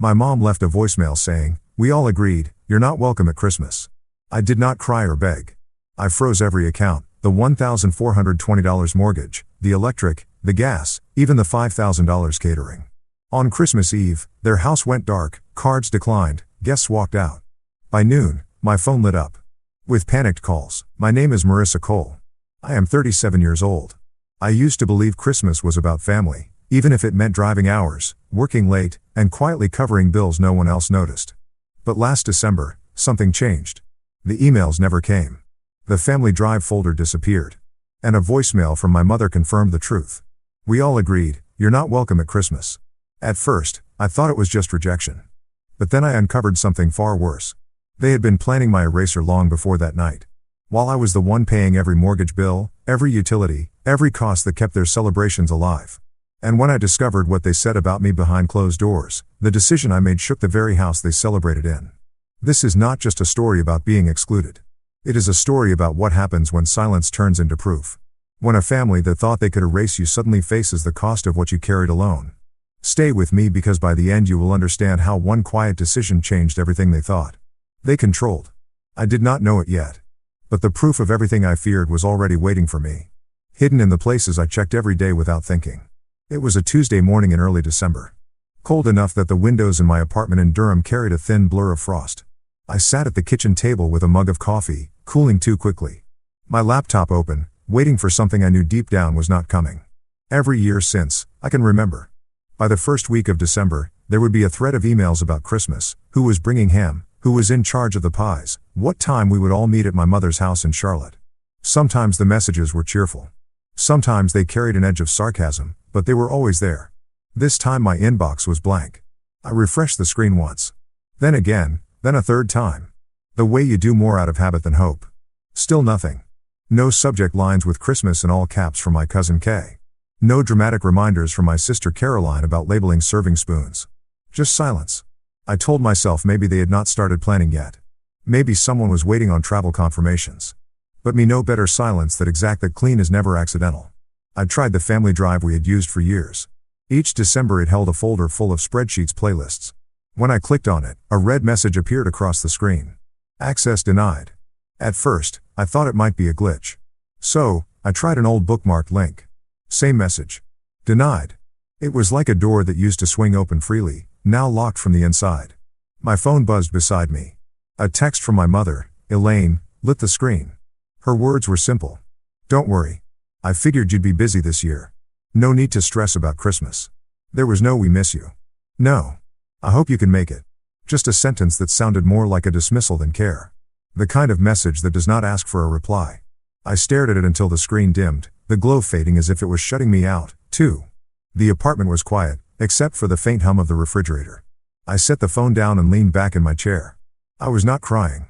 My mom left a voicemail saying, "We all agreed, you're not welcome at Christmas." I did not cry or beg. I froze every account, the $1,420 mortgage, the electric, the gas, even the $5,000 catering. On Christmas Eve, their house went dark, cards declined, guests walked out. By noon, my phone lit up with panicked calls. "My name is Marissa Cole. I am 37 years old. I used to believe Christmas was about family, even if it meant driving hours, working late, and quietly covering bills no one else noticed. But last December, something changed. The emails never came. The family drive folder disappeared. And a voicemail from my mother confirmed the truth. We all agreed, you're not welcome at Christmas." At first, I thought it was just rejection. But then I uncovered something far worse. They had been planning my eraser long before that night. While I was the one paying every mortgage bill, every utility, every cost that kept their celebrations alive. And when I discovered what they said about me behind closed doors, the decision I made shook the very house they celebrated in. This is not just a story about being excluded. It is a story about what happens when silence turns into proof. When a family that thought they could erase you suddenly faces the cost of what you carried alone. Stay with me because by the end you will understand how one quiet decision changed everything they thought they controlled. I did not know it yet. But the proof of everything I feared was already waiting for me. Hidden in the places I checked every day without thinking. It was a Tuesday morning in early December. Cold enough that the windows in my apartment in Durham carried a thin blur of frost. I sat at the kitchen table with a mug of coffee, cooling too quickly. My laptop open, waiting for something I knew deep down was not coming. Every year since, I can remember. By the first week of December, there would be a thread of emails about Christmas, who was bringing ham, who was in charge of the pies, what time we would all meet at my mother's house in Charlotte. Sometimes the messages were cheerful. Sometimes they carried an edge of sarcasm, but they were always there. This time my inbox was blank. I refreshed the screen once. Then again, then a third time. The way you do more out of habit than hope. Still nothing. No subject lines with Christmas in all caps from my cousin Kay. No dramatic reminders from my sister Caroline about labeling serving spoons. Just silence. I told myself maybe they had not started planning yet. Maybe someone was waiting on travel confirmations. But me no better silence that exact that clean is never accidental. I'd tried the family drive we had used for years. Each December it held a folder full of spreadsheets playlists. When I clicked on it, a red message appeared across the screen. Access denied. At first, I thought it might be a glitch. So, I tried an old bookmarked link. Same message. Denied. It was like a door that used to swing open freely, now locked from the inside. My phone buzzed beside me. A text from my mother, Elaine, lit the screen. Her words were simple. "Don't worry. I figured you'd be busy this year. No need to stress about Christmas." There was no "we miss you." No. "I hope you can make it." Just a sentence that sounded more like a dismissal than care. The kind of message that does not ask for a reply. I stared at it until the screen dimmed, the glow fading as if it was shutting me out, too. The apartment was quiet, except for the faint hum of the refrigerator. I set the phone down and leaned back in my chair. I was not crying.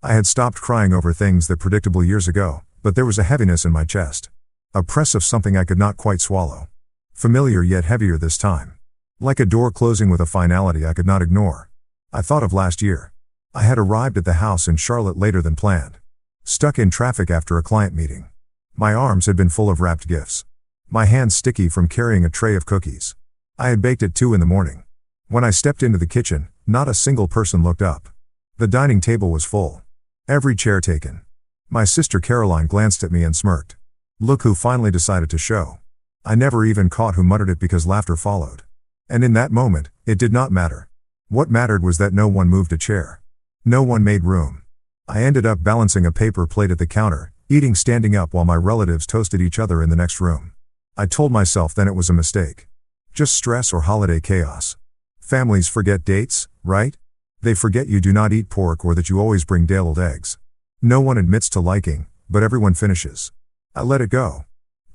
I had stopped crying over things that predictable years ago, but there was a heaviness in my chest. A press of something I could not quite swallow. Familiar yet heavier this time. Like a door closing with a finality I could not ignore. I thought of last year. I had arrived at the house in Charlotte later than planned. Stuck in traffic after a client meeting. My arms had been full of wrapped gifts. My hands sticky from carrying a tray of cookies. I had baked at 2 a.m. When I stepped into the kitchen, not a single person looked up. The dining table was full. Every chair taken. My sister Caroline glanced at me and smirked. Look who finally decided to show. I never even caught who muttered it because laughter followed. And in that moment, it did not matter. What mattered was that no one moved a chair. No one made room. I ended up balancing a paper plate at the counter, eating standing up while my relatives toasted each other in the next room. I told myself then it was a mistake. Just stress or holiday chaos. Families forget dates, right? They forget you do not eat pork or that you always bring day-old eggs. No one admits to liking, but everyone finishes. I let it go.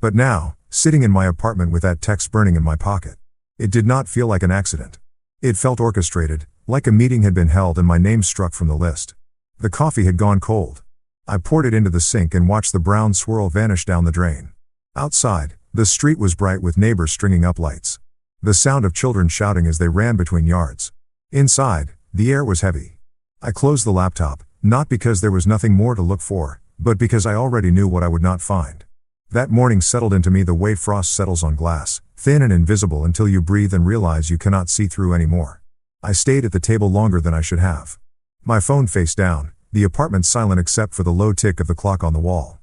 But now, sitting in my apartment with that text burning in my pocket, it did not feel like an accident. It felt orchestrated, like a meeting had been held and my name struck from the list. The coffee had gone cold. I poured it into the sink and watched the brown swirl vanish down the drain. Outside, the street was bright with neighbors stringing up lights. The sound of children shouting as they ran between yards. Inside, the air was heavy. I closed the laptop, not because there was nothing more to look for, but because I already knew what I would not find. That morning settled into me the way frost settles on glass, thin and invisible until you breathe and realize you cannot see through anymore. I stayed at the table longer than I should have. My phone face down, the apartment silent except for the low tick of the clock on the wall.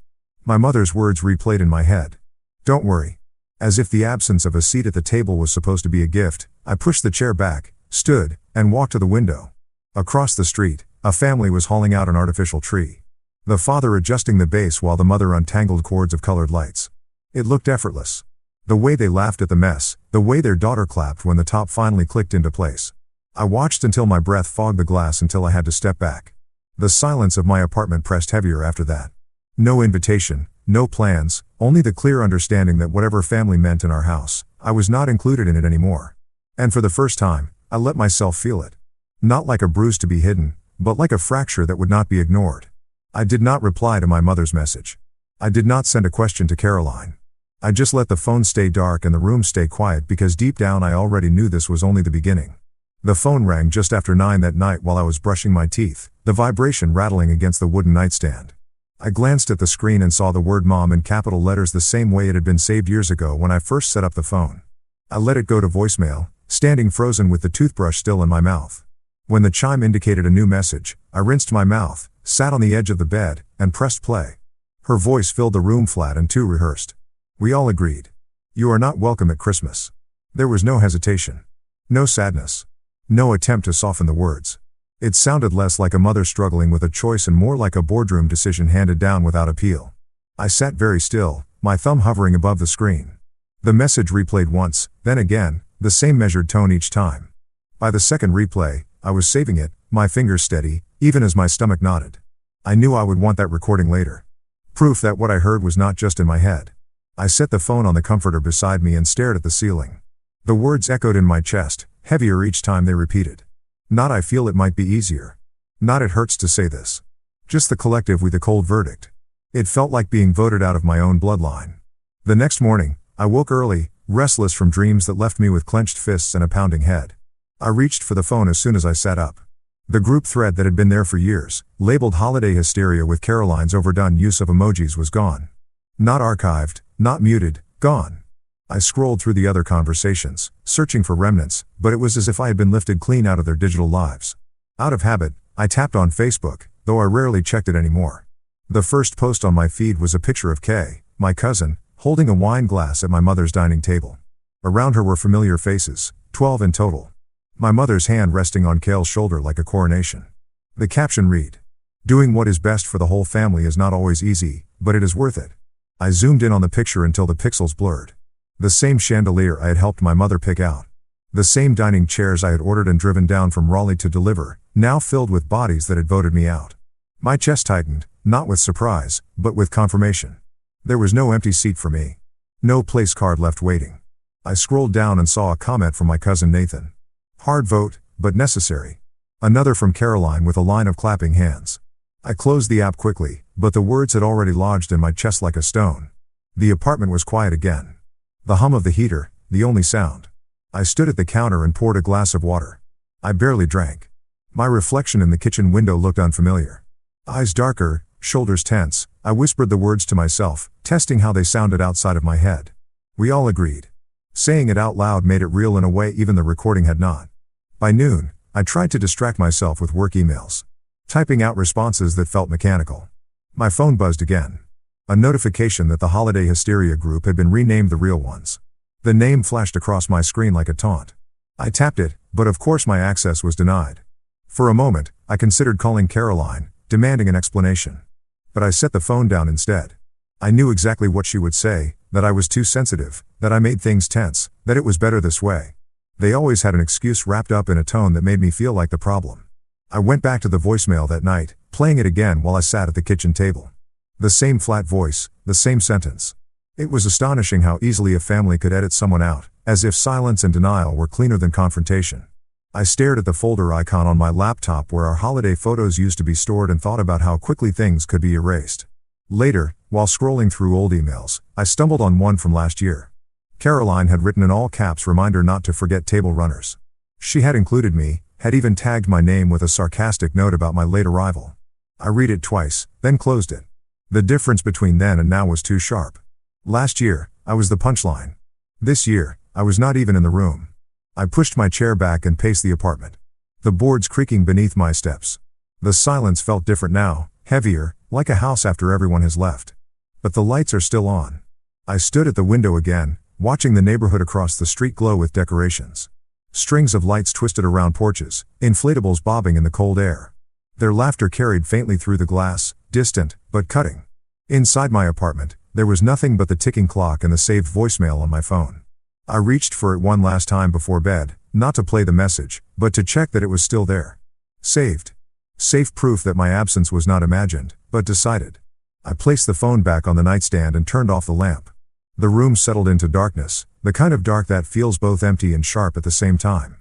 My mother's words replayed in my head. Don't worry. As if the absence of a seat at the table was supposed to be a gift, I pushed the chair back, stood, and walked to the window. Across the street, a family was hauling out an artificial tree. The father adjusting the base while the mother untangled cords of colored lights. It looked effortless. The way they laughed at the mess, the way their daughter clapped when the top finally clicked into place. I watched until my breath fogged the glass until I had to step back. The silence of my apartment pressed heavier after that. No invitation, no plans, only the clear understanding that whatever family meant in our house, I was not included in it anymore. And for the first time, I let myself feel it. Not like a bruise to be hidden, but like a fracture that would not be ignored. I did not reply to my mother's message. I did not send a question to Caroline. I just let the phone stay dark and the room stay quiet because deep down I already knew this was only the beginning. The phone rang just after 9 that night while I was brushing my teeth, the vibration rattling against the wooden nightstand. I glanced at the screen and saw the word mom in capital letters the same way it had been saved years ago when I first set up the phone. I let it go to voicemail, standing frozen with the toothbrush still in my mouth. When the chime indicated a new message, I rinsed my mouth, sat on the edge of the bed, and pressed play. Her voice filled the room flat and too rehearsed. We all agreed. You are not welcome at Christmas. There was no hesitation. No sadness. No attempt to soften the words. It sounded less like a mother struggling with a choice and more like a boardroom decision handed down without appeal. I sat very still, my thumb hovering above the screen. The message replayed once, then again, the same measured tone each time. By the second replay, I was saving it, my fingers steady, even as my stomach nodded. I knew I would want that recording later. Proof that what I heard was not just in my head. I set the phone on the comforter beside me and stared at the ceiling. The words echoed in my chest, heavier each time they repeated. Not I feel it might be easier. Not it hurts to say this. Just the collective with a cold verdict. It felt like being voted out of my own bloodline. The next morning, I woke early, restless from dreams that left me with clenched fists and a pounding head. I reached for the phone as soon as I sat up. The group thread that had been there for years, labeled holiday hysteria with Caroline's overdone use of emojis, was gone. Not archived, not muted, gone. I scrolled through the other conversations, searching for remnants, but it was as if I had been lifted clean out of their digital lives. Out of habit, I tapped on Facebook, though I rarely checked it anymore. The first post on my feed was a picture of Kay, my cousin, holding a wine glass at my mother's dining table. Around her were familiar faces, 12 in total. My mother's hand resting on Kay's shoulder like a coronation. The caption read, "Doing what is best for the whole family is not always easy, but it is worth it." I zoomed in on the picture until the pixels blurred. The same chandelier I had helped my mother pick out. The same dining chairs I had ordered and driven down from Raleigh to deliver, now filled with bodies that had voted me out. My chest tightened, not with surprise, but with confirmation. There was no empty seat for me. No place card left waiting. I scrolled down and saw a comment from my cousin Nathan. Hard vote, but necessary. Another from Caroline with a line of clapping hands. I closed the app quickly, but the words had already lodged in my chest like a stone. The apartment was quiet again. The hum of the heater, the only sound. I stood at the counter and poured a glass of water. I barely drank. My reflection in the kitchen window looked unfamiliar. Eyes darker, shoulders tense, I whispered the words to myself, testing how they sounded outside of my head. We all agreed. Saying it out loud made it real in a way even the recording had not. By noon, I tried to distract myself with work emails. Typing out responses that felt mechanical. My phone buzzed again. A notification that the Holiday Hysteria group had been renamed The Real Ones. The name flashed across my screen like a taunt. I tapped it, but of course my access was denied. For a moment, I considered calling Caroline, demanding an explanation. But I set the phone down instead. I knew exactly what she would say, that I was too sensitive, that I made things tense, that it was better this way. They always had an excuse wrapped up in a tone that made me feel like the problem. I went back to the voicemail that night, playing it again while I sat at the kitchen table. The same flat voice, the same sentence. It was astonishing how easily a family could edit someone out, as if silence and denial were cleaner than confrontation. I stared at the folder icon on my laptop where our holiday photos used to be stored and thought about how quickly things could be erased. Later, while scrolling through old emails, I stumbled on one from last year. Caroline had written in all caps reminder not to forget table runners. She had included me, had even tagged my name with a sarcastic note about my late arrival. I read it twice, then closed it. The difference between then and now was too sharp. Last year, I was the punchline. This year, I was not even in the room. I pushed my chair back and paced the apartment. the boards creaking beneath my steps. The silence felt different now, heavier, like a house after everyone has left. But the lights are still on. I stood at the window again, watching the neighborhood across the street glow with decorations. Strings of lights twisted around porches, inflatables bobbing in the cold air. Their laughter carried faintly through the glass, distant, but cutting. Inside my apartment, there was nothing but the ticking clock and the saved voicemail on my phone. I reached for it one last time before bed, not to play the message, but to check that it was still there. Saved. Safe proof that my absence was not imagined, but decided. I placed the phone back on the nightstand and turned off the lamp. The room settled into darkness, the kind of dark that feels both empty and sharp at the same time.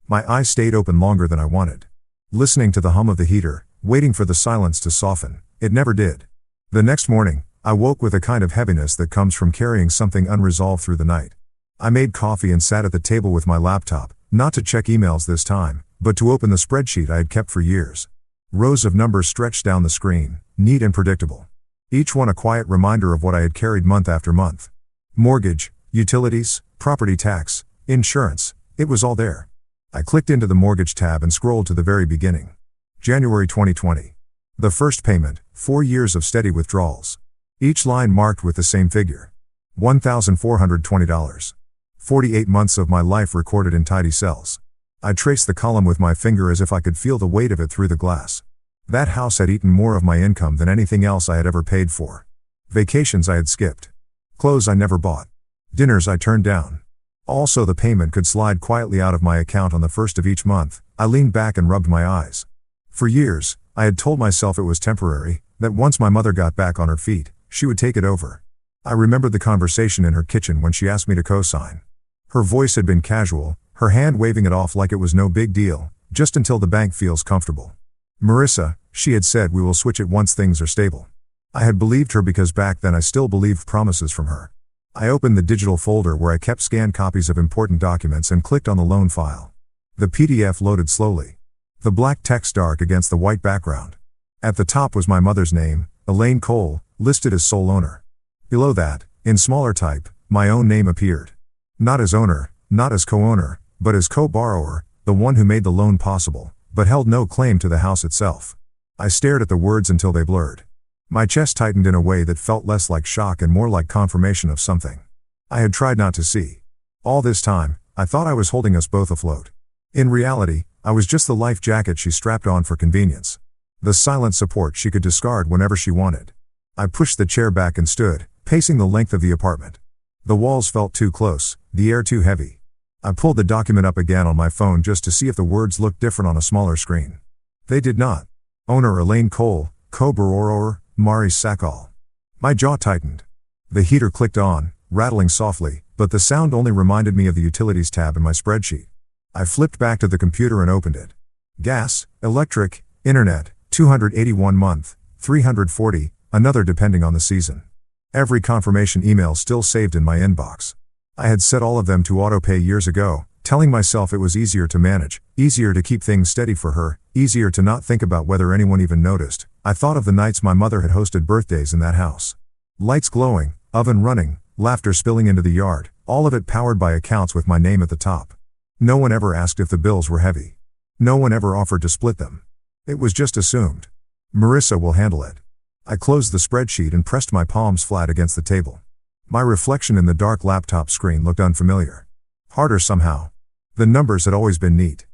My eyes stayed open longer than I wanted. Listening to the hum of the heater, waiting for the silence to soften, it never did. The next morning, I woke with a kind of heaviness that comes from carrying something unresolved through the night. I made coffee and sat at the table with my laptop, not to check emails this time, but to open the spreadsheet I had kept for years. Rows of numbers stretched down the screen, neat and predictable. Each one a quiet reminder of what I had carried month after month. Mortgage, utilities, property tax, insurance, it was all there. I clicked into the mortgage tab and scrolled to the very beginning. January 2020. The first payment, 4 years of steady withdrawals. Each line marked with the same figure. $1,420. 48 months of my life recorded in tidy cells. I traced the column with my finger as if I could feel the weight of it through the glass. That house had eaten more of my income than anything else I had ever paid for. Vacations I had skipped. Clothes I never bought. Dinners I turned down. Also, the payment could slide quietly out of my account on the first of each month. I leaned back and rubbed my eyes. For years, I had told myself it was temporary, that once my mother got back on her feet, she would take it over. I remembered the conversation in her kitchen when she asked me to co-sign. Her voice had been casual, her hand waving it off like it was no big deal, just until the bank feels comfortable. Marissa, she had said, we will switch it once things are stable. I had believed her because back then I still believed promises from her. I opened the digital folder where I kept scanned copies of important documents and clicked on the loan file. The PDF loaded slowly. The black text dark against the white background. At the top was my mother's name, Elaine Cole, listed as sole owner. Below that, in smaller type, my own name appeared. Not as owner, not as co-owner, but as co-borrower, the one who made the loan possible, but held no claim to the house itself. I stared at the words until they blurred. My chest tightened in a way that felt less like shock and more like confirmation of something I had tried not to see. All this time, I thought I was holding us both afloat. In reality, I was just the life jacket she strapped on for convenience. The silent support she could discard whenever she wanted. I pushed the chair back and stood, pacing the length of the apartment. The walls felt too close, the air too heavy. I pulled the document up again on my phone just to see if the words looked different on a smaller screen. They did not. Owner Elaine Cole, co-borrower, Maurice Sakal. My jaw tightened. The heater clicked on, rattling softly, but the sound only reminded me of the utilities tab in my spreadsheet. I flipped back to the computer and opened it. Gas, electric, internet, $281 month, $340, another depending on the season. Every confirmation email still saved in my inbox. I had set all of them to autopay years ago, telling myself it was easier to manage, easier to keep things steady for her, easier to not think about whether anyone even noticed. I thought of the nights my mother had hosted birthdays in that house. Lights glowing, oven running, laughter spilling into the yard, all of it powered by accounts with my name at the top. No one ever asked if the bills were heavy. No one ever offered to split them. It was just assumed. Marissa will handle it. I closed the spreadsheet and pressed my palms flat against the table. My reflection in the dark laptop screen looked unfamiliar. Harder somehow. The numbers had always been neat.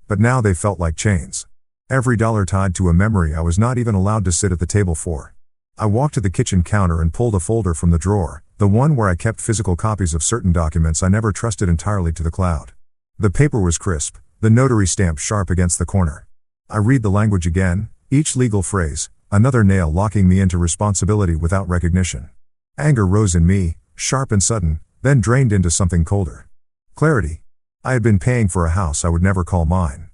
But now they felt like chains. Every dollar tied to a memory I was not even allowed to sit at the table for. I walked to the kitchen counter and pulled a folder from the drawer, the one where I kept physical copies of certain documents I never trusted entirely to the cloud. The paper was crisp, the notary stamp sharp against the corner. I read the language again, each legal phrase, another nail locking me into responsibility without recognition. Anger rose in me, sharp and sudden, then drained into something colder. Clarity. I had been paying for a house I would never call mine.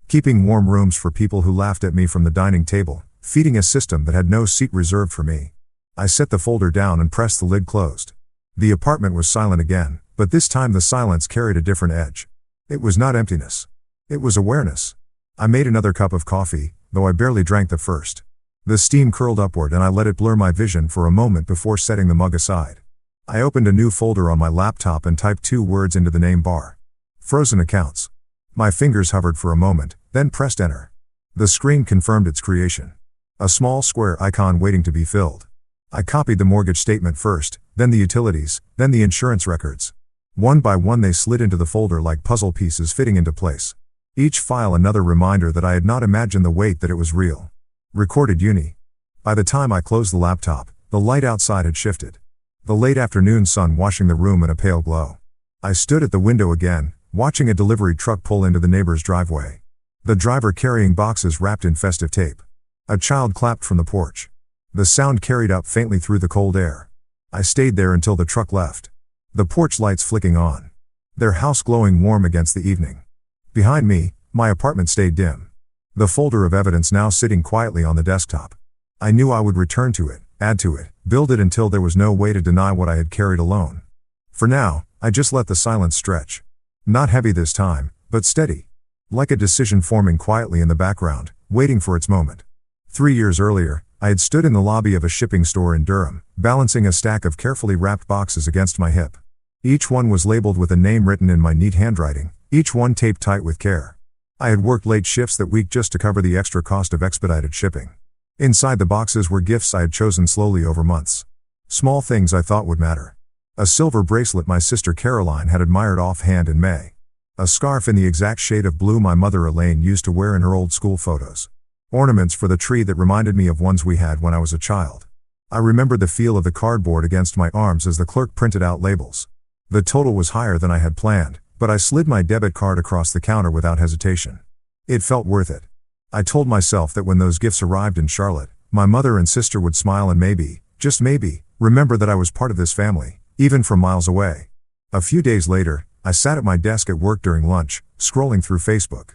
Keeping warm rooms for people who laughed at me from the dining table, feeding a system that had no seat reserved for me. I set the folder down and pressed the lid closed. The apartment was silent again, but this time the silence carried a different edge. It was not emptiness. It was awareness. I made another cup of coffee, though I barely drank the first. The steam curled upward and I let it blur my vision for a moment before setting the mug aside. I opened a new folder on my laptop and typed 2 words into the name bar. Frozen accounts. My fingers hovered for a moment, then pressed enter. The screen confirmed its creation. A small square icon waiting to be filled. I copied the mortgage statement first, then the utilities, then the insurance records. One by one they slid into the folder like puzzle pieces fitting into place. Each file another reminder that I had not imagined the weight that it was real. Recorded uni. By the time I closed the laptop, the light outside had shifted. The late afternoon sun washing the room in a pale glow. I stood at the window again, watching a delivery truck pull into the neighbor's driveway. The driver carrying boxes wrapped in festive tape. A child clapped from the porch. The sound carried up faintly through the cold air. I stayed there until the truck left. The porch lights flicking on. Their house glowing warm against the evening. Behind me, my apartment stayed dim. The folder of evidence now sitting quietly on the desktop. I knew I would return to it, add to it, build it until there was no way to deny what I had carried alone. For now, I just let the silence stretch. Not heavy this time, but steady. Like a decision forming quietly in the background, waiting for its moment. 3 years earlier, I had stood in the lobby of a shipping store in Durham, balancing a stack of carefully wrapped boxes against my hip. Each one was labeled with a name written in my neat handwriting, each one taped tight with care. I had worked late shifts that week just to cover the extra cost of expedited shipping. Inside the boxes were gifts I had chosen slowly over months. Small things I thought would matter. A silver bracelet my sister Caroline had admired offhand in May. A scarf in the exact shade of blue my mother Elaine used to wear in her old school photos. Ornaments for the tree that reminded me of ones we had when I was a child. I remembered the feel of the cardboard against my arms as the clerk printed out labels. The total was higher than I had planned, but I slid my debit card across the counter without hesitation. It felt worth it. I told myself that when those gifts arrived in Charlotte, my mother and sister would smile and maybe, just maybe, remember that I was part of this family, even from miles away. A few days later, I sat at my desk at work during lunch, scrolling through Facebook.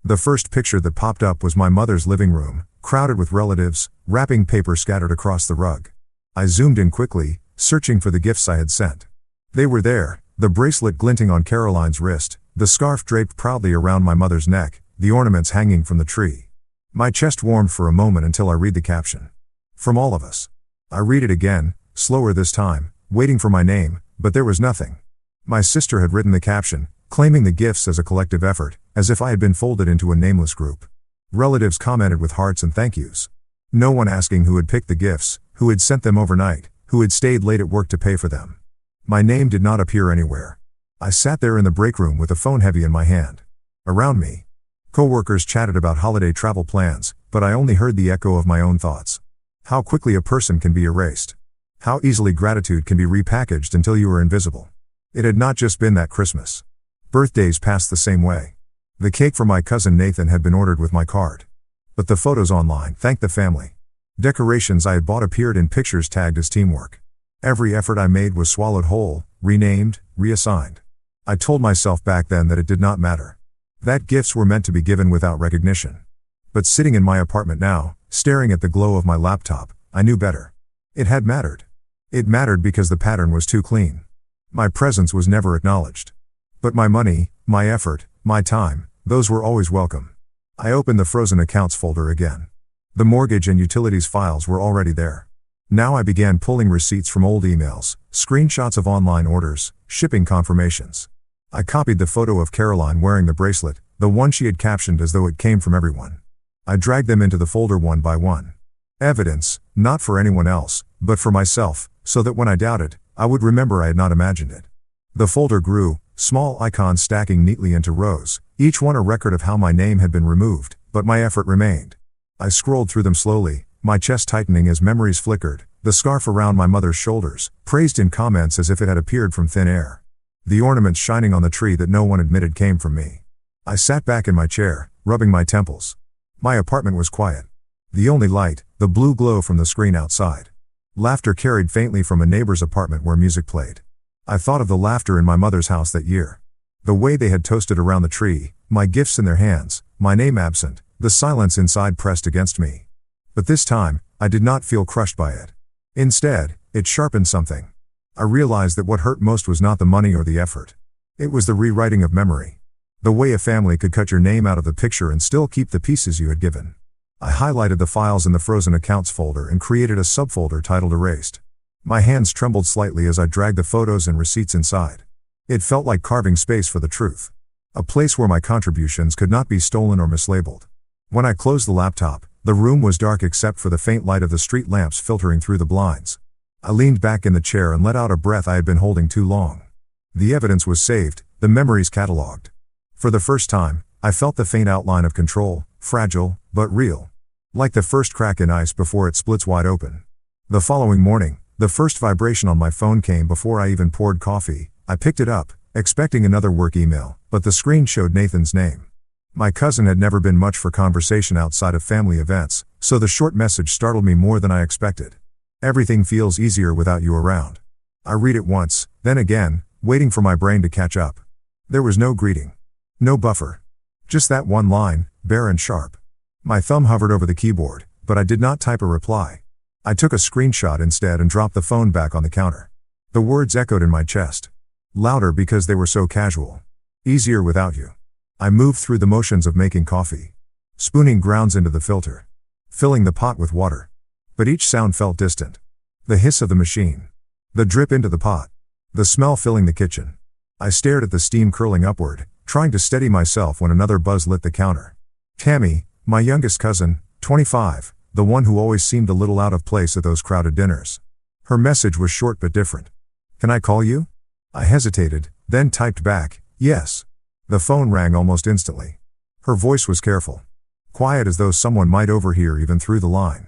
The first picture that popped up was my mother's living room, crowded with relatives, wrapping paper scattered across the rug. I zoomed in quickly, searching for the gifts I had sent. They were there, the bracelet glinting on Caroline's wrist, the scarf draped proudly around my mother's neck, the ornaments hanging from the tree. My chest warmed for a moment until I read the caption. From all of us. I read it again, slower this time, waiting for my name, but there was nothing. My sister had written the caption, claiming the gifts as a collective effort, as if I had been folded into a nameless group. Relatives commented with hearts and thank yous. No one asking who had picked the gifts, who had sent them overnight, who had stayed late at work to pay for them. My name did not appear anywhere. I sat there in the break room with the phone heavy in my hand. Around me, coworkers chatted about holiday travel plans, but I only heard the echo of my own thoughts. How quickly a person can be erased. How easily gratitude can be repackaged until you are invisible. It had not just been that Christmas. Birthdays passed the same way. The cake for my cousin Nathan had been ordered with my card. But the photos online thanked the family. Decorations I had bought appeared in pictures tagged as teamwork. Every effort I made was swallowed whole, renamed, reassigned. I told myself back then that it did not matter. That gifts were meant to be given without recognition. But sitting in my apartment now, staring at the glow of my laptop, I knew better. It had mattered. It mattered because the pattern was too clean. My presence was never acknowledged. But my money, my effort, my time, those were always welcome. I opened the frozen accounts folder again. The mortgage and utilities files were already there. Now I began pulling receipts from old emails, screenshots of online orders, shipping confirmations. I copied the photo of Caroline wearing the bracelet, the one she had captioned as though it came from everyone. I dragged them into the folder one by one. Evidence, not for anyone else, but for myself, so that when I doubted, I would remember I had not imagined it. The folder grew, small icons stacking neatly into rows, each one a record of how my name had been removed, but my effort remained. I scrolled through them slowly, my chest tightening as memories flickered, the scarf around my mother's shoulders, praised in comments as if it had appeared from thin air. The ornaments shining on the tree that no one admitted came from me. I sat back in my chair, rubbing my temples. My apartment was quiet. The only light, the blue glow from the screen outside. Laughter carried faintly from a neighbor's apartment where music played. I thought of the laughter in my mother's house that year. The way they had toasted around the tree, my gifts in their hands, my name absent, the silence inside pressed against me. But this time, I did not feel crushed by it. Instead, it sharpened something. I realized that what hurt most was not the money or the effort. It was the rewriting of memory. The way a family could cut your name out of the picture and still keep the pieces you had given. I highlighted the files in the frozen accounts folder and created a subfolder titled Erased. My hands trembled slightly as I dragged the photos and receipts inside. It felt like carving space for the truth. A place where my contributions could not be stolen or mislabeled. When I closed the laptop, the room was dark except for the faint light of the street lamps filtering through the blinds. I leaned back in the chair and let out a breath I had been holding too long. The evidence was saved, the memories catalogued. For the first time, I felt the faint outline of control, fragile, but real. Like the first crack in ice before it splits wide open. The following morning, the first vibration on my phone came before I even poured coffee. I picked it up, expecting another work email, but the screen showed Nathan's name. My cousin had never been much for conversation outside of family events, so the short message startled me more than I expected. Everything feels easier without you around. I read it once, then again, waiting for my brain to catch up. There was no greeting. No buffer. Just that one line, bare and sharp. My thumb hovered over the keyboard, but I did not type a reply. I took a screenshot instead and dropped the phone back on the counter. The words echoed in my chest. Louder because they were so casual. Easier without you. I moved through the motions of making coffee. Spooning grounds into the filter. Filling the pot with water. But each sound felt distant. The hiss of the machine. The drip into the pot. The smell filling the kitchen. I stared at the steam curling upward, trying to steady myself when another buzz lit the counter. Tammy, my youngest cousin, 25, the one who always seemed a little out of place at those crowded dinners. Her message was short but different. Can I call you? I hesitated, then typed back, yes. The phone rang almost instantly. Her voice was careful. Quiet as though someone might overhear even through the line.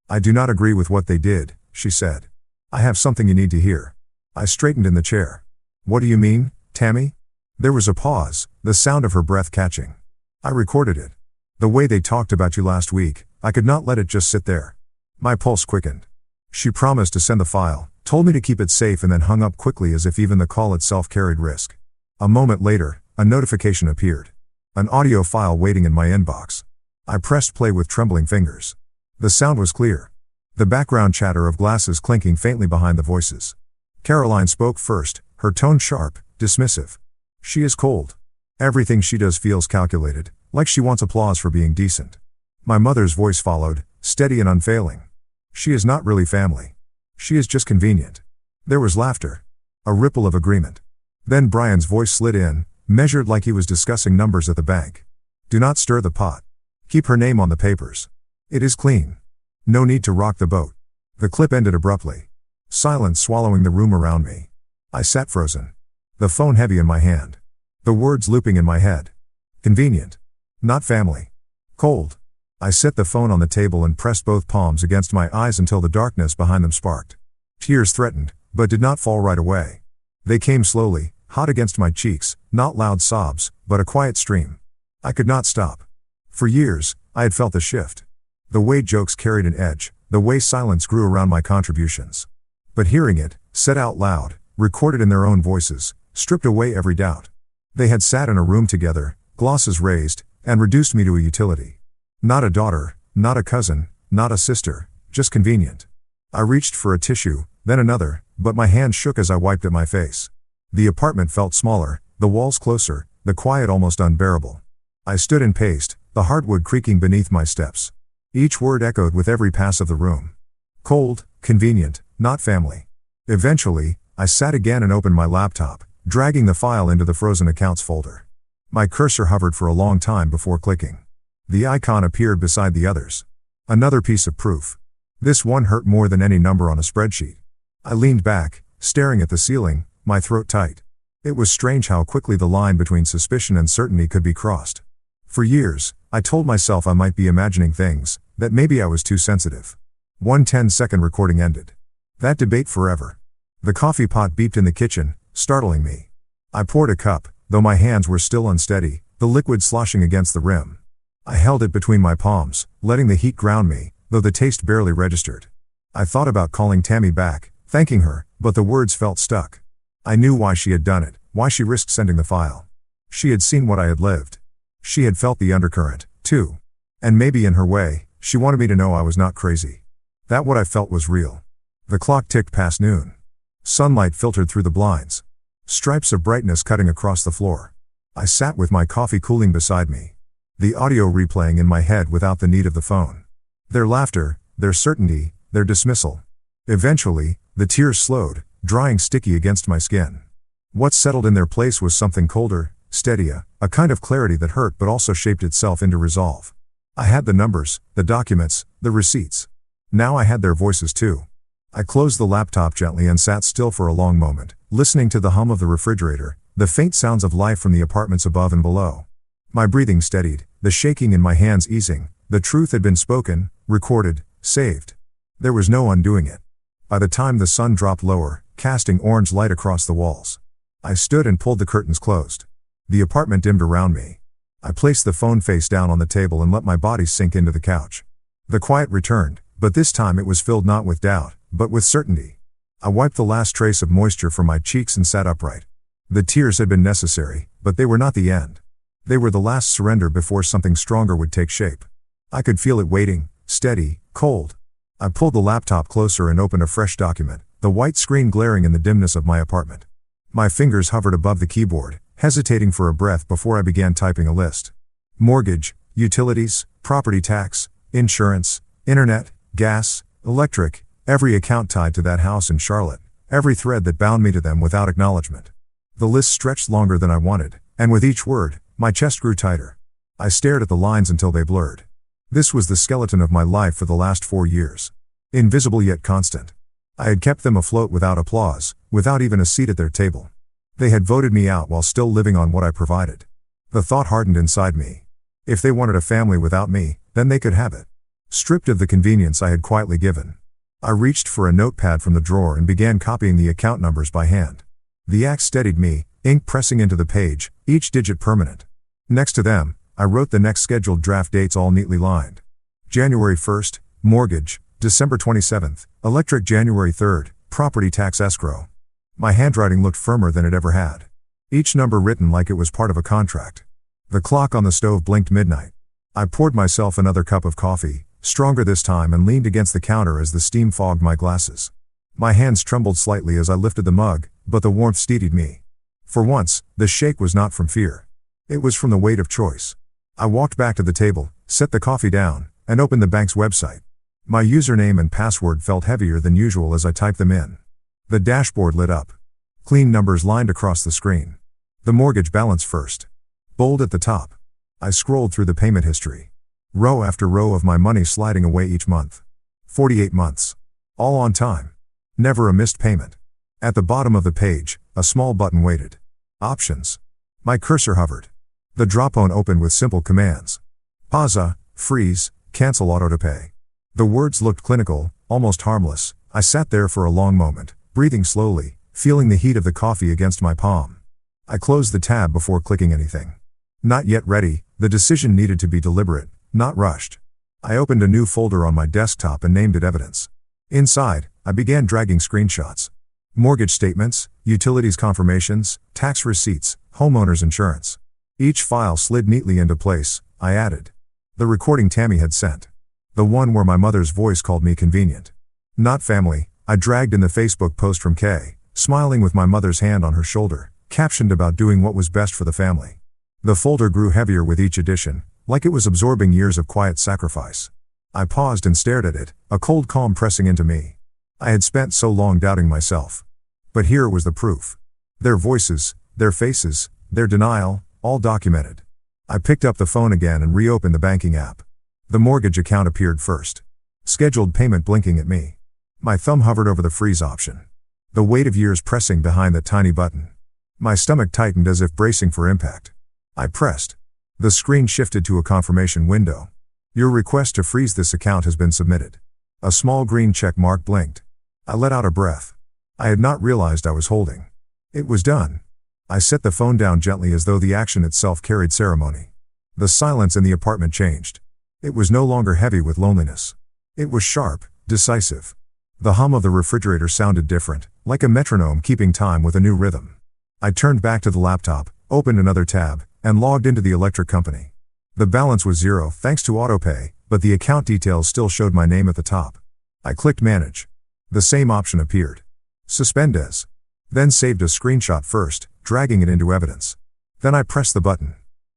I do not agree with what they did, she said. I have something you need to hear. I straightened in the chair. What do you mean, Tammy? There was a pause, the sound of her breath catching. I recorded it. The way they talked about you last week, I could not let it just sit there. My pulse quickened. She promised to send the file, told me to keep it safe and then hung up quickly as if even the call itself carried risk. A moment later, a notification appeared. An audio file waiting in my inbox. I pressed play with trembling fingers. The sound was clear. The background chatter of glasses clinking faintly behind the voices. Caroline spoke first, her tone sharp, dismissive. She is cold. Everything she does feels calculated, like she wants applause for being decent. My mother's voice followed, steady and unfailing. She is not really family. She is just convenient. There was laughter. A ripple of agreement. Then Brian's voice slid in, measured like he was discussing numbers at the bank. Do not stir the pot. Keep her name on the papers. It is clean. No need to rock the boat. The clip ended abruptly. Silence swallowing the room around me. I sat frozen. The phone heavy in my hand. The words looping in my head. Convenient. Not family. Cold. I set the phone on the table and pressed both palms against my eyes until the darkness behind them sparked. Tears threatened, but did not fall right away. They came slowly, hot against my cheeks, not loud sobs, but a quiet stream. I could not stop. For years, I had felt the shift. The way jokes carried an edge, the way silence grew around my contributions. But hearing it, said out loud, recorded in their own voices, stripped away every doubt. They had sat in a room together, glosses raised, and reduced me to a utility. Not a daughter, not a cousin, not a sister, just convenient. I reached for a tissue, then another, but my hand shook as I wiped at my face. The apartment felt smaller, the walls closer, the quiet almost unbearable. I stood and paced, the hardwood creaking beneath my steps. Each word echoed with every pass of the room. Cold, convenient, not family. Eventually, I sat again and opened my laptop, dragging the file into the frozen accounts folder. My cursor hovered for a long time before clicking. The icon appeared beside the others. Another piece of proof. This one hurt more than any number on a spreadsheet. I leaned back, staring at the ceiling, my throat tight. It was strange how quickly the line between suspicion and certainty could be crossed. For years, I told myself I might be imagining things, that maybe I was too sensitive. One 10-second recording ended. That debate forever. The coffee pot beeped in the kitchen, startling me. I poured a cup, though my hands were still unsteady, the liquid sloshing against the rim. I held it between my palms, letting the heat ground me, though the taste barely registered. I thought about calling Tammy back, thanking her, but the words felt stuck. I knew why she had done it, why she risked sending the file. She had seen what I had lived. She had felt the undercurrent, too. And maybe in her way, she wanted me to know I was not crazy. That what I felt was real. The clock ticked past noon. Sunlight filtered through the blinds. Stripes of brightness cutting across the floor. I sat with my coffee cooling beside me. The audio replaying in my head without the need of the phone. Their laughter, their certainty, their dismissal. Eventually, the tears slowed, drying sticky against my skin. What settled in their place was something colder, steady, a kind of clarity that hurt but also shaped itself into resolve. I had the numbers, the documents, the receipts. Now I had their voices too. I closed the laptop gently and sat still for a long moment, listening to the hum of the refrigerator, the faint sounds of life from the apartments above and below. My breathing steadied, the shaking in my hands easing. The truth had been spoken, recorded, saved. There was no undoing it. By the time the sun dropped lower, casting orange light across the walls, I stood and pulled the curtains closed. The apartment dimmed around me. I placed the phone face down on the table and let my body sink into the couch. The quiet returned, but this time it was filled not with doubt, but with certainty. I wiped the last trace of moisture from my cheeks and sat upright. The tears had been necessary, but they were not the end. They were the last surrender before something stronger would take shape. I could feel it waiting, steady, cold. I pulled the laptop closer and opened a fresh document, the white screen glaring in the dimness of my apartment. My fingers hovered above the keyboard, hesitating for a breath before I began typing a list. Mortgage, utilities, property tax, insurance, internet, gas, electric, every account tied to that house in Charlotte, every thread that bound me to them without acknowledgement. The list stretched longer than I wanted, and with each word, my chest grew tighter. I stared at the lines until they blurred. This was the skeleton of my life for the last 4 years. Invisible yet constant. I had kept them afloat without applause, without even a seat at their table. They had voted me out while still living on what I provided. The thought hardened inside me. If they wanted a family without me, then they could have it. Stripped of the convenience I had quietly given, I reached for a notepad from the drawer and began copying the account numbers by hand. The act steadied me, ink pressing into the page, each digit permanent. Next to them, I wrote the next scheduled draft dates all neatly lined. January 1st, mortgage, December 27th, electric January 3rd, property tax escrow. My handwriting looked firmer than it ever had. Each number written like it was part of a contract. The clock on the stove blinked midnight. I poured myself another cup of coffee, stronger this time, and leaned against the counter as the steam fogged my glasses. My hands trembled slightly as I lifted the mug, but the warmth steadied me. For once, the shake was not from fear. It was from the weight of choice. I walked back to the table, set the coffee down, and opened the bank's website. My username and password felt heavier than usual as I typed them in. The dashboard lit up. Clean numbers lined across the screen. The mortgage balance first. Bold at the top. I scrolled through the payment history. Row after row of my money sliding away each month. 48 months. All on time. Never a missed payment. At the bottom of the page, a small button waited. Options. My cursor hovered. The drop-down opened with simple commands. Pause, freeze, cancel autopay. The words looked clinical, almost harmless. I sat there for a long moment, breathing slowly, feeling the heat of the coffee against my palm. I closed the tab before clicking anything. Not yet ready, the decision needed to be deliberate, not rushed. I opened a new folder on my desktop and named it Evidence. Inside, I began dragging screenshots. Mortgage statements, utilities confirmations, tax receipts, homeowner's insurance. Each file slid neatly into place. I added the recording Tammy had sent. The one where my mother's voice called me convenient. Not family, I dragged in the Facebook post from Kay, smiling with my mother's hand on her shoulder, captioned about doing what was best for the family. The folder grew heavier with each edition, like it was absorbing years of quiet sacrifice. I paused and stared at it, a cold calm pressing into me. I had spent so long doubting myself. But here was the proof. Their voices, their faces, their denial, all documented. I picked up the phone again and reopened the banking app. The mortgage account appeared first. Scheduled payment blinking at me. My thumb hovered over the freeze option. The weight of years pressing behind that tiny button. My stomach tightened as if bracing for impact. I pressed. The screen shifted to a confirmation window. Your request to freeze this account has been submitted. A small green check mark blinked. I let out a breath. I had not realized I was holding. It was done. I set the phone down gently as though the action itself carried ceremony. The silence in the apartment changed. It was no longer heavy with loneliness. It was sharp, decisive. The hum of the refrigerator sounded different, like a metronome keeping time with a new rhythm. I turned back to the laptop, opened another tab, and logged into the electric company. The balance was 0 thanks to autopay, but the account details still showed my name at the top. I clicked Manage. The same option appeared. Suspend as. Then saved a screenshot first, dragging it into Evidence. Then I pressed the button.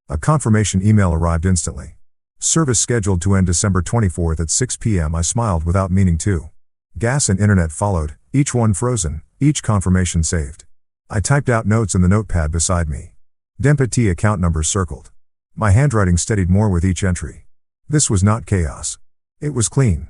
A confirmation email arrived instantly. Service scheduled to end December 24th at 6 p.m. I smiled without meaning to. Gas and internet followed, each one frozen, each confirmation saved. I typed out notes in the notepad beside me. Dempati account numbers circled. My handwriting steadied more with each entry. This was not chaos. It was clean.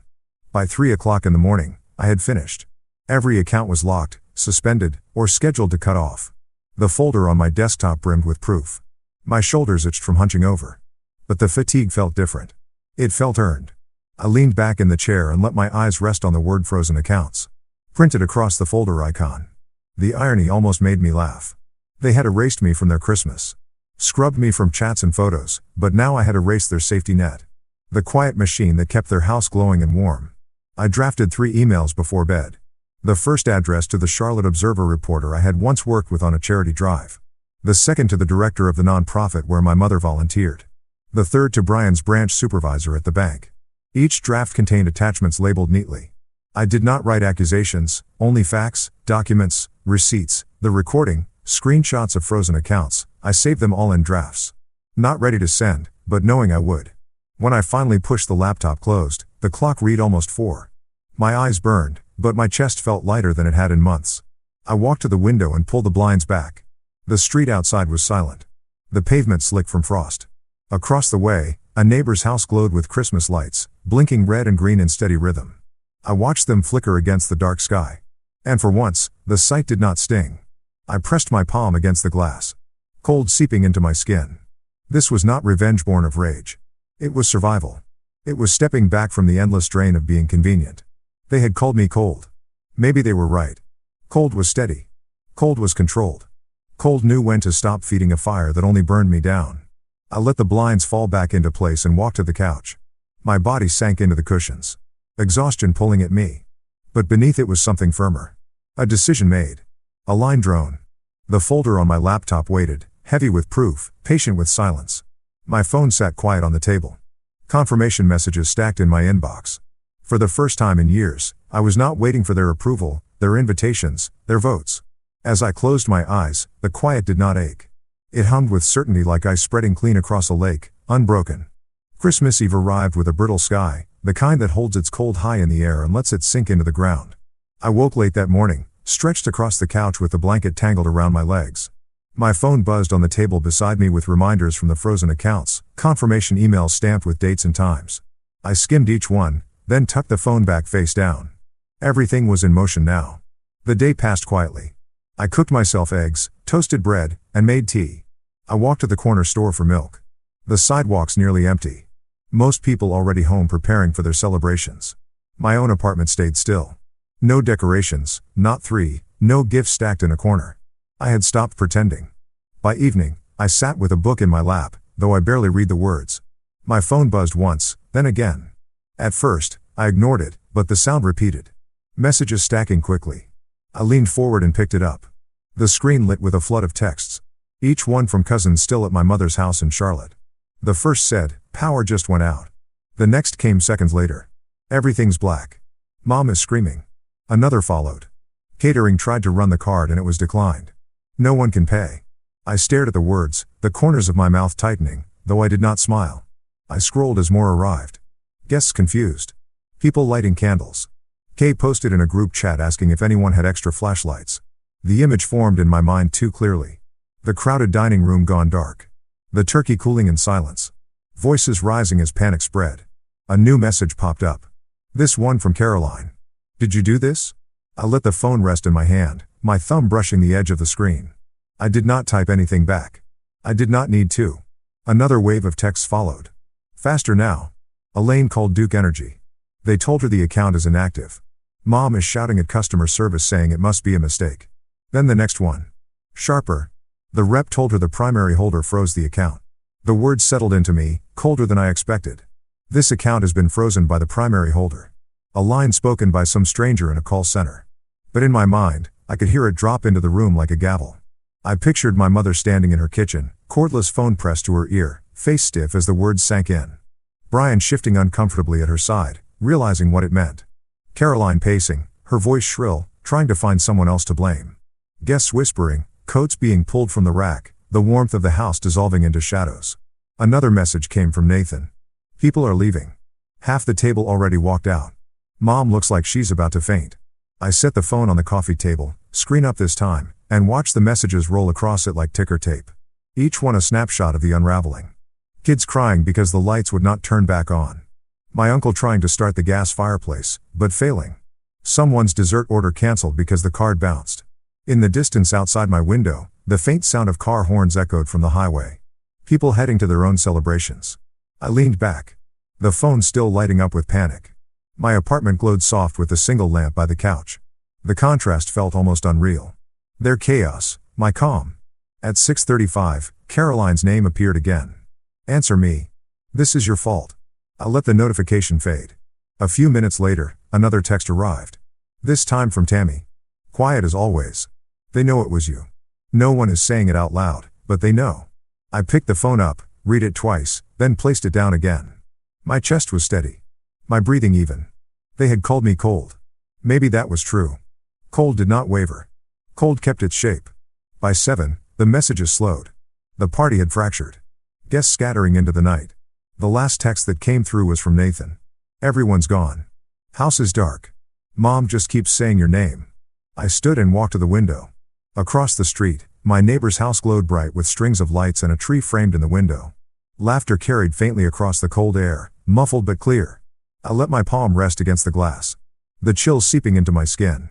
By 3 o'clock in the morning, I had finished. Every account was locked, suspended, or scheduled to cut off. The folder on my desktop brimmed with proof. My shoulders itched from hunching over. But the fatigue felt different. It felt earned. I leaned back in the chair and let my eyes rest on the word frozen accounts, printed across the folder icon. The irony almost made me laugh. They had erased me from their Christmas. Scrubbed me from chats and photos, but now I had erased their safety net. The quiet machine that kept their house glowing and warm. I drafted 3 emails before bed. The first addressed to the Charlotte Observer reporter I had once worked with on a charity drive. The second to the director of the nonprofit where my mother volunteered. The third to Brian's branch supervisor at the bank. Each draft contained attachments labeled neatly. I did not write accusations, only facts, documents, receipts, the recording, screenshots of frozen accounts. I saved them all in drafts. Not ready to send, but knowing I would. When I finally pushed the laptop closed, the clock read almost 4. My eyes burned, but my chest felt lighter than it had in months. I walked to the window and pulled the blinds back. The street outside was silent. The pavement slick from frost. Across the way, a neighbor's house glowed with Christmas lights, blinking red and green in steady rhythm. I watched them flicker against the dark sky. And for once, the sight did not sting. I pressed my palm against the glass. Cold seeping into my skin. This was not revenge born of rage. It was survival. It was stepping back from the endless drain of being convenient. They had called me cold. Maybe they were right. Cold was steady. Cold was controlled. Cold knew when to stop feeding a fire that only burned me down. I let the blinds fall back into place and walked to the couch. My body sank into the cushions. Exhaustion pulling at me. But beneath it was something firmer. A decision made. A line drawn. The folder on my laptop waited, heavy with proof, patient with silence. My phone sat quiet on the table. Confirmation messages stacked in my inbox. For the first time in years, I was not waiting for their approval, their invitations, their votes. As I closed my eyes, the quiet did not ache. It hummed with certainty like ice spreading clean across a lake, unbroken. Christmas Eve arrived with a brittle sky, the kind that holds its cold high in the air and lets it sink into the ground. I woke late that morning, stretched across the couch with the blanket tangled around my legs. My phone buzzed on the table beside me with reminders from the frozen accounts, confirmation emails stamped with dates and times. I skimmed each one, then tucked the phone back face down. Everything was in motion now. The day passed quietly. I cooked myself eggs, toasted bread, and made tea. I walked to the corner store for milk. The sidewalks nearly empty. Most people already home preparing for their celebrations. My own apartment stayed still. No decorations, not 3, no gifts stacked in a corner. I had stopped pretending. By evening, I sat with a book in my lap, though I barely read the words. My phone buzzed once, then again. At first, I ignored it, but the sound repeated. Messages stacking quickly. I leaned forward and picked it up. The screen lit with a flood of texts. Each one from cousins still at my mother's house in Charlotte. The first said, "Power just went out." The next came seconds later. "Everything's black. Mom is screaming." Another followed. "Catering tried to run the card and it was declined. No one can pay." I stared at the words, the corners of my mouth tightening, though I did not smile. I scrolled as more arrived. Guests confused. People lighting candles. Kay posted in a group chat asking if anyone had extra flashlights. The image formed in my mind too clearly. The crowded dining room gone dark. The turkey cooling in silence. Voices rising as panic spread. A new message popped up. This one from Caroline. "Did you do this?" I let the phone rest in my hand, my thumb brushing the edge of the screen. I did not type anything back. I did not need to. Another wave of texts followed. Faster now. Elaine called Duke Energy. They told her the account is inactive. Mom is shouting at customer service saying it must be a mistake. Then the next one. Sharper. The rep told her the primary holder froze the account. The words settled into me, colder than I expected. This account has been frozen by the primary holder. A line spoken by some stranger in a call center. But in my mind, I could hear it drop into the room like a gavel. I pictured my mother standing in her kitchen, cordless phone pressed to her ear, face stiff as the words sank in. Brian shifting uncomfortably at her side, realizing what it meant. Caroline pacing, her voice shrill, trying to find someone else to blame. Guests whispering, coats being pulled from the rack, the warmth of the house dissolving into shadows. Another message came from Nathan. People are leaving. Half the table already walked out. Mom looks like she's about to faint. I set the phone on the coffee table, screen up this time, and watched the messages roll across it like ticker tape. Each one a snapshot of the unraveling. Kids crying because the lights would not turn back on. My uncle trying to start the gas fireplace, but failing. Someone's dessert order cancelled because the card bounced. In the distance outside my window, the faint sound of car horns echoed from the highway. People heading to their own celebrations. I leaned back. The phone still lighting up with panic. My apartment glowed soft with a single lamp by the couch. The contrast felt almost unreal. Their chaos, my calm. At 6:35, Caroline's name appeared again. Answer me. This is your fault. I let the notification fade. A few minutes later, another text arrived. This time from Tammy. Quiet as always. They know it was you. No one is saying it out loud, but they know. I picked the phone up, read it twice, then placed it down again. My chest was steady. My breathing even. They had called me cold. Maybe that was true. Cold did not waver. Cold kept its shape. By 7, the messages slowed. The party had fractured. Guests scattering into the night. The last text that came through was from Nathan. Everyone's gone. House is dark. Mom just keeps saying your name. I stood and walked to the window. Across the street, my neighbor's house glowed bright with strings of lights and a tree framed in the window. Laughter carried faintly across the cold air, muffled but clear. I let my palm rest against the glass. The chill seeping into my skin.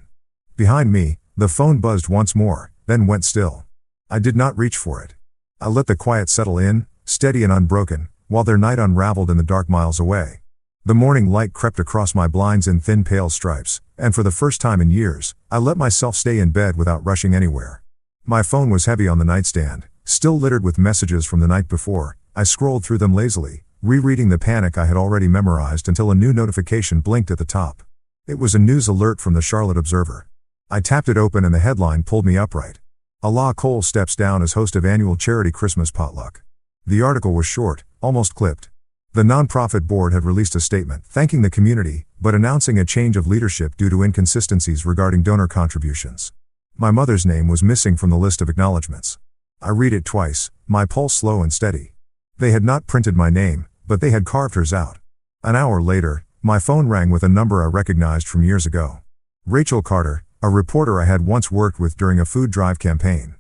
Behind me, the phone buzzed once more, then went still. I did not reach for it. I let the quiet settle in, steady and unbroken, while their night unraveled in the dark miles away. The morning light crept across my blinds in thin pale stripes, and for the first time in years, I let myself stay in bed without rushing anywhere. My phone was heavy on the nightstand, still littered with messages from the night before. I scrolled through them lazily, rereading the panic I had already memorized until a new notification blinked at the top. It was a news alert from the Charlotte Observer. I tapped it open and the headline pulled me upright. Allah Cole steps down as host of annual charity Christmas potluck. The article was short, almost clipped. The nonprofit board had released a statement thanking the community, but announcing a change of leadership due to inconsistencies regarding donor contributions. My mother's name was missing from the list of acknowledgements. I read it twice, my pulse slow and steady. They had not printed my name, but they had carved hers out. An hour later, my phone rang with a number I recognized from years ago. Rachel Carter, a reporter I had once worked with during a food drive campaign.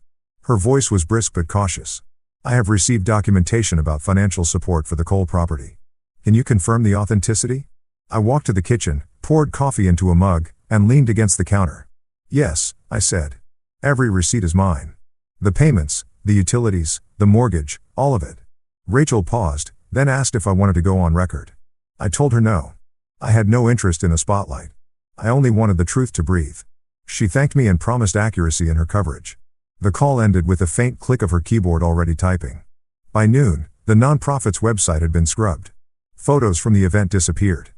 Her voice was brisk but cautious. I have received documentation about financial support for the Cole property. Can you confirm the authenticity? I walked to the kitchen, poured coffee into a mug, and leaned against the counter. Yes, I said. Every receipt is mine. The payments, the utilities, the mortgage, all of it. Rachel paused, then asked if I wanted to go on record. I told her no. I had no interest in a spotlight. I only wanted the truth to breathe. She thanked me and promised accuracy in her coverage. The call ended with a faint click of her keyboard already typing. By noon, the nonprofit's website had been scrubbed. Photos from the event disappeared.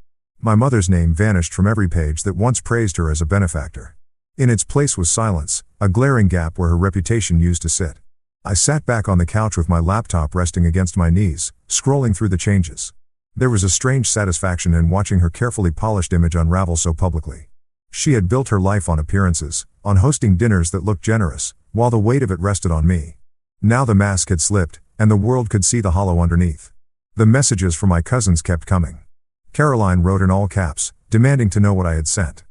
My mother's name vanished from every page that once praised her as a benefactor. In its place was silence, a glaring gap where her reputation used to sit. I sat back on the couch with my laptop resting against my knees, scrolling through the changes. There was a strange satisfaction in watching her carefully polished image unravel so publicly. She had built her life on appearances, on hosting dinners that looked generous, while the weight of it rested on me. Now the mask had slipped, and the world could see the hollow underneath. The messages from my cousins kept coming. Caroline wrote in all caps, demanding to know what I had sent.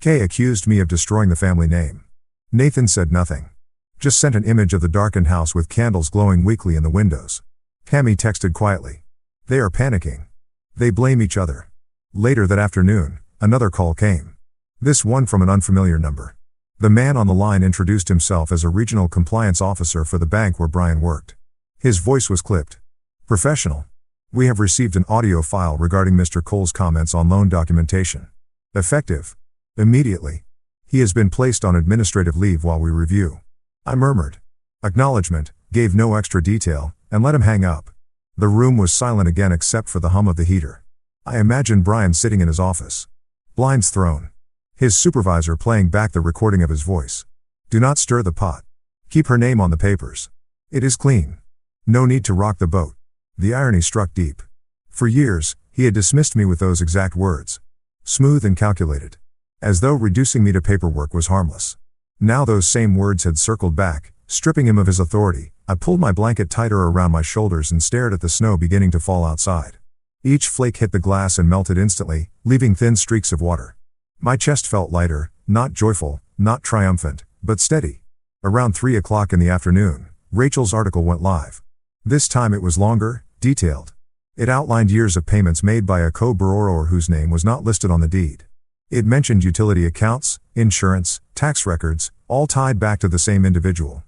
Kay accused me of destroying the family name. Nathan said nothing. Just sent an image of the darkened house with candles glowing weakly in the windows. Tammy texted quietly. They are panicking. They blame each other. Later that afternoon, another call came. This one from an unfamiliar number. The man on the line introduced himself as a regional compliance officer for the bank where Brian worked. His voice was clipped. Professional. We have received an audio file regarding Mr. Cole's comments on loan documentation. Effective. Immediately. He has been placed on administrative leave while we review. I murmured. Acknowledgement, gave no extra detail, and let him hang up. The room was silent again except for the hum of the heater. I imagined Brian sitting in his office. Blinds thrown. His supervisor playing back the recording of his voice. Do not stir the pot. Keep her name on the papers. It is clean. No need to rock the boat. The irony struck deep. For years, he had dismissed me with those exact words. Smooth and calculated. As though reducing me to paperwork was harmless. Now those same words had circled back, stripping him of his authority. I pulled my blanket tighter around my shoulders and stared at the snow beginning to fall outside. Each flake hit the glass and melted instantly, leaving thin streaks of water. My chest felt lighter, not joyful, not triumphant, but steady. Around 3 o'clock in the afternoon, Rachel's article went live. This time it was longer, detailed. It outlined years of payments made by a co-borrower whose name was not listed on the deed. It mentioned utility accounts, insurance, tax records, all tied back to the same individual.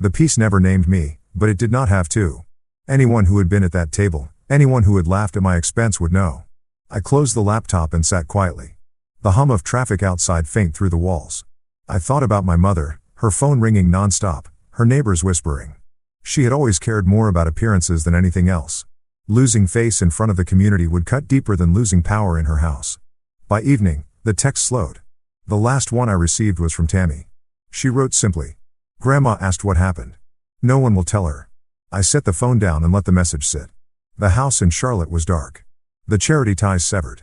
The piece never named me, but it did not have to. Anyone who had been at that table, anyone who had laughed at my expense would know. I closed the laptop and sat quietly. The hum of traffic outside faint through the walls. I thought about my mother, her phone ringing non-stop, her neighbors whispering. She had always cared more about appearances than anything else. Losing face in front of the community would cut deeper than losing power in her house. By evening, the text slowed. The last one I received was from Tammy. She wrote simply. Grandma asked what happened. No one will tell her. I set the phone down and let the message sit. The house in Charlotte was dark. The charity ties severed.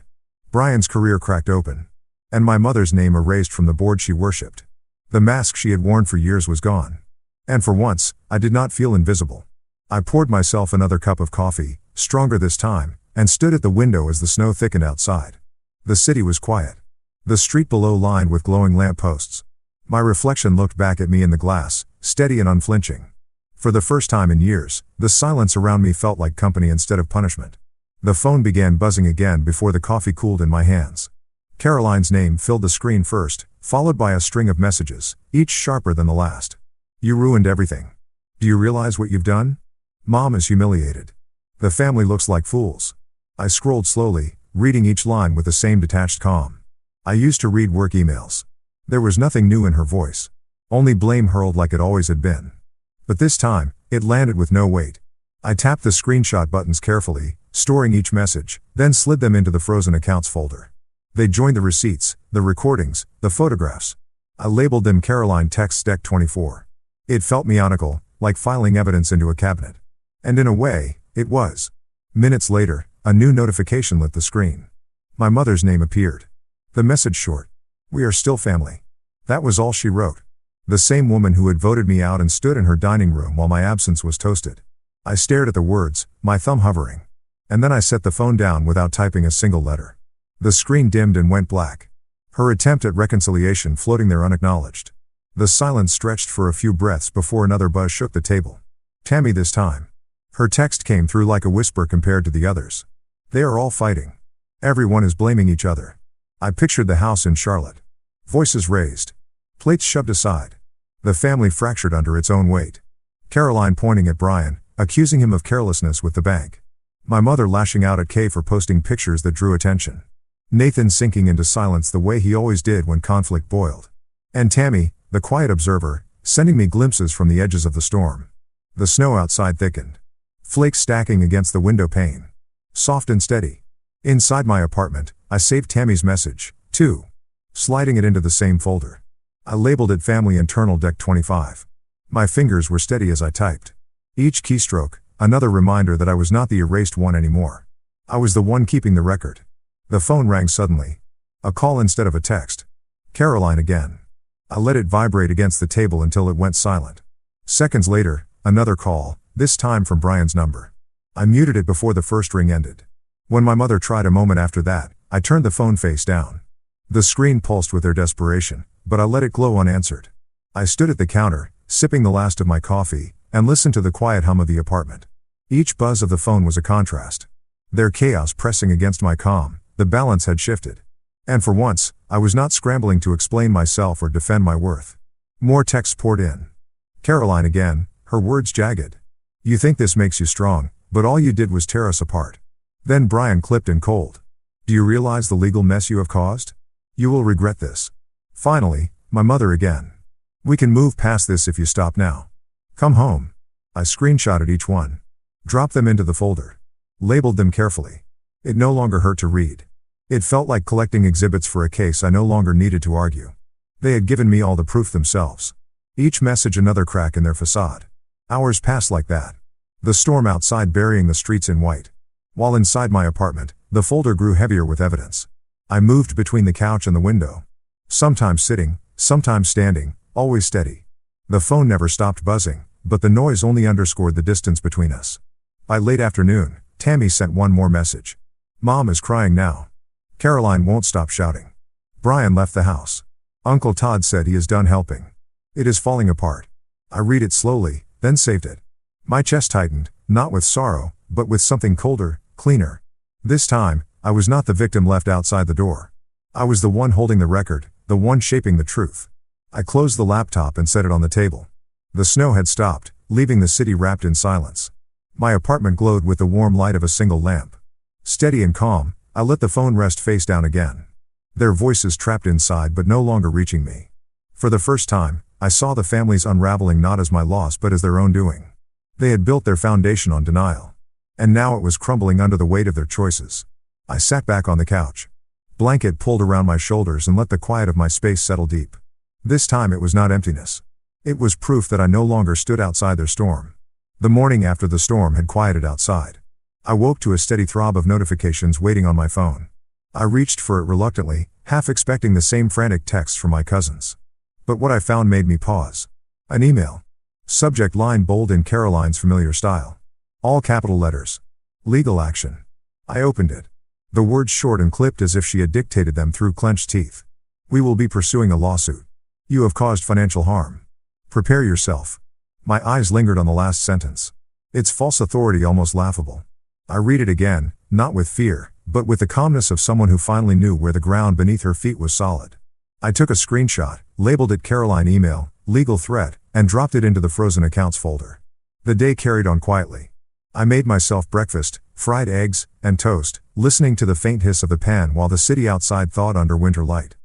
Brian's career cracked open. And my mother's name erased from the board she worshipped. The mask she had worn for years was gone. And for once, I did not feel invisible. I poured myself another cup of coffee, stronger this time, and stood at the window as the snow thickened outside. The city was quiet. The street below lined with glowing lampposts. My reflection looked back at me in the glass, steady and unflinching. For the first time in years, the silence around me felt like company instead of punishment. The phone began buzzing again before the coffee cooled in my hands. Caroline's name filled the screen first, followed by a string of messages, each sharper than the last. You ruined everything. Do you realize what you've done? Mom is humiliated. The family looks like fools. I scrolled slowly, reading each line with the same detached calm. I used to read work emails. There was nothing new in her voice. Only blame hurled like it always had been. But this time, it landed with no weight. I tapped the screenshot buttons carefully, storing each message, then slid them into the frozen accounts folder. They joined the receipts, the recordings, the photographs. I labeled them Caroline Text Deck 24. It felt mechanical, like filing evidence into a cabinet. And in a way, it was. Minutes later, a new notification lit the screen. My mother's name appeared. The message short. We are still family. That was all she wrote. The same woman who had voted me out and stood in her dining room while my absence was toasted. I stared at the words, my thumb hovering. And then I set the phone down without typing a single letter. The screen dimmed and went black. Her attempt at reconciliation floating there unacknowledged. The silence stretched for a few breaths before another buzz shook the table. Tammy this time. Her text came through like a whisper compared to the others. They are all fighting. Everyone is blaming each other. I pictured the house in Charlotte. Voices raised. Plates shoved aside. The family fractured under its own weight. Caroline pointing at Brian, accusing him of carelessness with the bank. My mother lashing out at Kay for posting pictures that drew attention. Nathan sinking into silence the way he always did when conflict boiled. And Tammy, the quiet observer, sending me glimpses from the edges of the storm. The snow outside thickened. Flakes stacking against the window pane. Soft and steady. Inside my apartment, I saved Tammy's message, too. Sliding it into the same folder. I labeled it Family Internal Deck 25. My fingers were steady as I typed. Each keystroke, another reminder that I was not the erased one anymore. I was the one keeping the record. The phone rang suddenly. A call instead of a text. Caroline again. I let it vibrate against the table until it went silent. Seconds later, another call, this time from Brian's number. I muted it before the first ring ended. When my mother tried a moment after that, I turned the phone face down. The screen pulsed with their desperation, but I let it glow unanswered. I stood at the counter, sipping the last of my coffee, and listened to the quiet hum of the apartment. Each buzz of the phone was a contrast. Their chaos pressing against my calm, the balance had shifted. And for once, I was not scrambling to explain myself or defend my worth. More texts poured in. Caroline again, her words jagged. You think this makes you strong, but all you did was tear us apart. Then Brian clipped in cold. Do you realize the legal mess you have caused? You will regret this. Finally, my mother again. We can move past this if you stop now. Come home. I screenshotted each one. Dropped them into the folder. Labeled them carefully. It no longer hurt to read. It felt like collecting exhibits for a case I no longer needed to argue. They had given me all the proof themselves. Each message another crack in their facade. Hours passed like that. The storm outside burying the streets in white. While inside my apartment, the folder grew heavier with evidence. I moved between the couch and the window. Sometimes sitting, sometimes standing, always steady. The phone never stopped buzzing, but the noise only underscored the distance between us. By late afternoon, Tammy sent one more message. Mom is crying now. Caroline won't stop shouting. Brian left the house. Uncle Todd said he is done helping. It is falling apart. I read it slowly, then saved it. My chest tightened, not with sorrow, but with something colder, cleaner. This time, I was not the victim left outside the door. I was the one holding the record, the one shaping the truth. I closed the laptop and set it on the table. The snow had stopped, leaving the city wrapped in silence. My apartment glowed with the warm light of a single lamp. Steady and calm, I let the phone rest face down again. Their voices trapped inside but no longer reaching me. For the first time, I saw the families unraveling not as my loss but as their own doing. They had built their foundation on denial. And now it was crumbling under the weight of their choices. I sat back on the couch. Blanket pulled around my shoulders and let the quiet of my space settle deep. This time it was not emptiness. It was proof that I no longer stood outside their storm. The morning after the storm had quieted outside. I woke to a steady throb of notifications waiting on my phone. I reached for it reluctantly, half expecting the same frantic texts from my cousins. But what I found made me pause. An email. Subject line bold in Caroline's familiar style. All capital letters. Legal action. I opened it. The words short and clipped as if she had dictated them through clenched teeth. We will be pursuing a lawsuit. You have caused financial harm. Prepare yourself. My eyes lingered on the last sentence. Its false authority almost laughable. I read it again, not with fear, but with the calmness of someone who finally knew where the ground beneath her feet was solid. I took a screenshot, labeled it Caroline email, legal threat, and dropped it into the frozen accounts folder. The day carried on quietly. I made myself breakfast, fried eggs, and toast, listening to the faint hiss of the pan while the city outside thawed under winter light.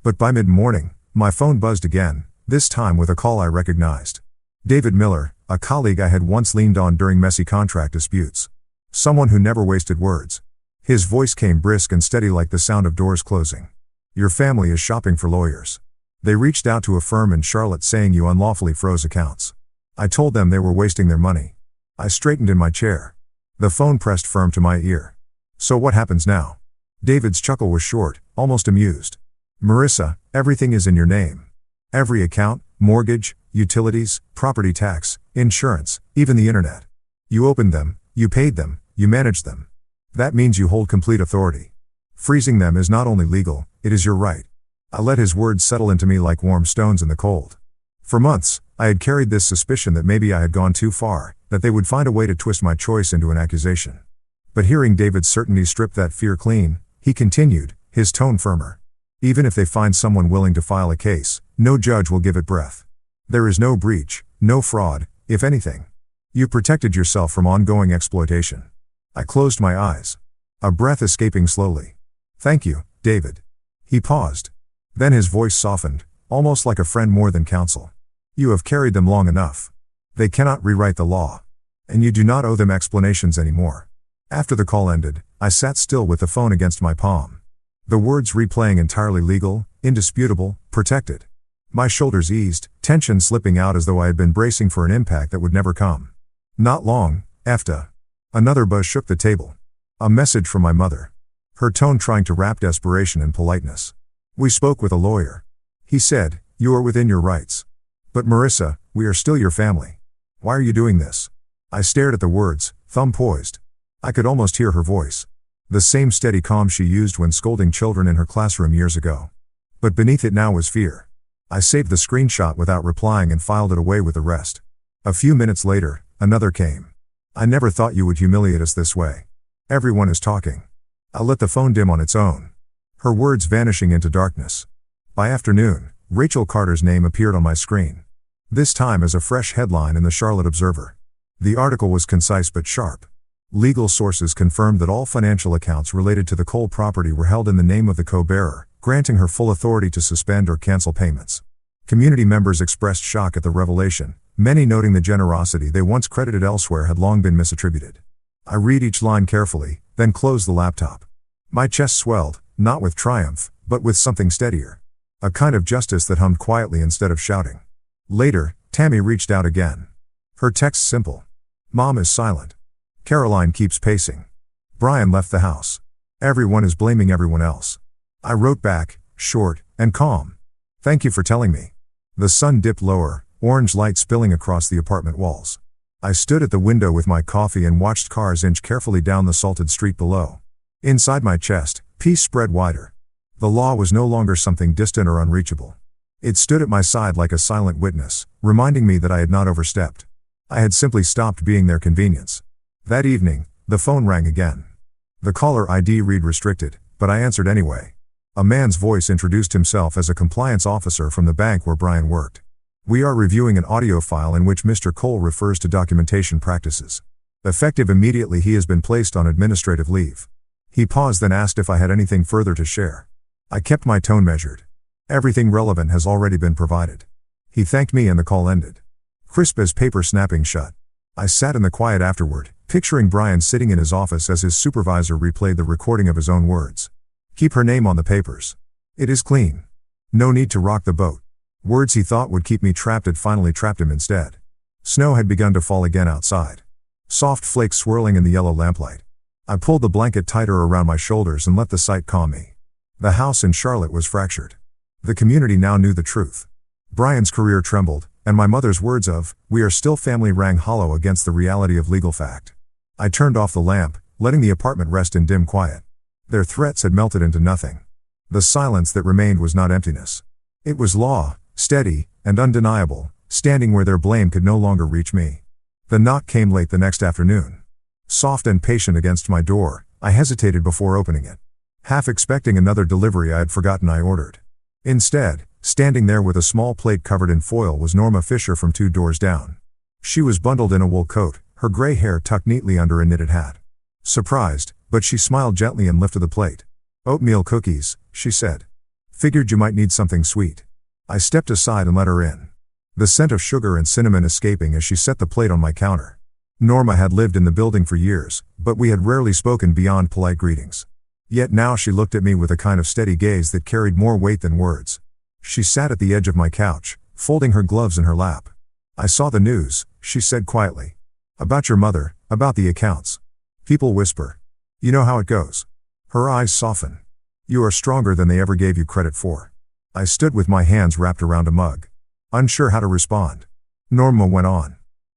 But by mid-morning, my phone buzzed again, this time with a call I recognized. David Miller, a colleague I had once leaned on during messy contract disputes. Someone who never wasted words. His voice came brisk and steady like the sound of doors closing. Your family is shopping for lawyers. They reached out to a firm in Charlotte saying you unlawfully froze accounts. I told them they were wasting their money. I straightened in my chair. The phone pressed firm to my ear. So what happens now? David's chuckle was short, almost amused. Marissa, everything is in your name. Every account, mortgage, utilities, property tax, insurance, even the internet. You opened them, you paid them, you managed them. That means you hold complete authority. Freezing them is not only legal, it is your right. I let his words settle into me like warm stones in the cold. For months, I had carried this suspicion that maybe I had gone too far, that they would find a way to twist my choice into an accusation. But hearing David's certainty strip that fear clean, he continued, his tone firmer. Even if they find someone willing to file a case, no judge will give it breath. There is no breach, no fraud, if anything. You protected yourself from ongoing exploitation. I closed my eyes. A breath escaping slowly. Thank you, David. He paused. Then his voice softened, almost like a friend more than counsel. You have carried them long enough. They cannot rewrite the law. And you do not owe them explanations anymore. After the call ended, I sat still with the phone against my palm. The words replaying entirely legal, indisputable, protected. My shoulders eased, tension slipping out as though I had been bracing for an impact that would never come. Not long, after. Another buzz shook the table. A message from my mother. Her tone trying to wrap desperation in politeness. We spoke with a lawyer. He said, you are within your rights. But Marissa, we are still your family. Why are you doing this? I stared at the words, thumb poised. I could almost hear her voice. The same steady calm she used when scolding children in her classroom years ago. But beneath it now was fear. I saved the screenshot without replying and filed it away with the rest. A few minutes later, another came. I never thought you would humiliate us this way. Everyone is talking. I let the phone dim on its own. Her words vanishing into darkness. By afternoon, Rachel Carter's name appeared on my screen. This time as a fresh headline in the Charlotte Observer. The article was concise but sharp. Legal sources confirmed that all financial accounts related to the Cole property were held in the name of the co-bearer, granting her full authority to suspend or cancel payments. Community members expressed shock at the revelation, many noting the generosity they once credited elsewhere had long been misattributed. I read each line carefully, then closed the laptop. My chest swelled, not with triumph, but with something steadier. A kind of justice that hummed quietly instead of shouting. Later, Tammy reached out again. Her text simple. Mom is silent. Caroline keeps pacing. Brian left the house. Everyone is blaming everyone else. I wrote back, short and calm. Thank you for telling me. The sun dipped lower, orange light spilling across the apartment walls. I stood at the window with my coffee and watched cars inch carefully down the salted street below. Inside my chest, peace spread wider. The law was no longer something distant or unreachable. It stood at my side like a silent witness, reminding me that I had not overstepped. I had simply stopped being their convenience. That evening, the phone rang again. The caller ID read restricted, but I answered anyway. A man's voice introduced himself as a compliance officer from the bank where Brian worked. We are reviewing an audio file in which Mr. Cole refers to documentation practices. Effective immediately, he has been placed on administrative leave. He paused, then asked if I had anything further to share. I kept my tone measured. Everything relevant has already been provided. He thanked me and the call ended. Crisp as paper snapping shut. I sat in the quiet afterward, picturing Brian sitting in his office as his supervisor replayed the recording of his own words. Keep her name on the papers. It is clean. No need to rock the boat. Words he thought would keep me trapped had finally trapped him instead. Snow had begun to fall again outside. Soft flakes swirling in the yellow lamplight. I pulled the blanket tighter around my shoulders and let the sight calm me. The house in Charlotte was fractured. The community now knew the truth. Brian's career trembled, and my mother's words of, "We are still family," rang hollow against the reality of legal fact. I turned off the lamp, letting the apartment rest in dim quiet. Their threats had melted into nothing. The silence that remained was not emptiness. It was law, steady, and undeniable, standing where their blame could no longer reach me. The knock came late the next afternoon. Soft and patient against my door, I hesitated before opening it. Half expecting another delivery I had forgotten I ordered. Instead, standing there with a small plate covered in foil was Norma Fisher from 2 doors down. She was bundled in a wool coat, her gray hair tucked neatly under a knitted hat. Surprised, but she smiled gently and lifted the plate. "Oatmeal cookies," she said. "Figured you might need something sweet." I stepped aside and let her in. The scent of sugar and cinnamon escaping as she set the plate on my counter. Norma had lived in the building for years, but we had rarely spoken beyond polite greetings. Yet now she looked at me with a kind of steady gaze that carried more weight than words. She sat at the edge of my couch, folding her gloves in her lap. "I saw the news," she said quietly. "About your mother, about the accounts. People whisper. You know how it goes." Her eyes soften. "You are stronger than they ever gave you credit for." I stood with my hands wrapped around a mug, unsure how to respond. Norma went on,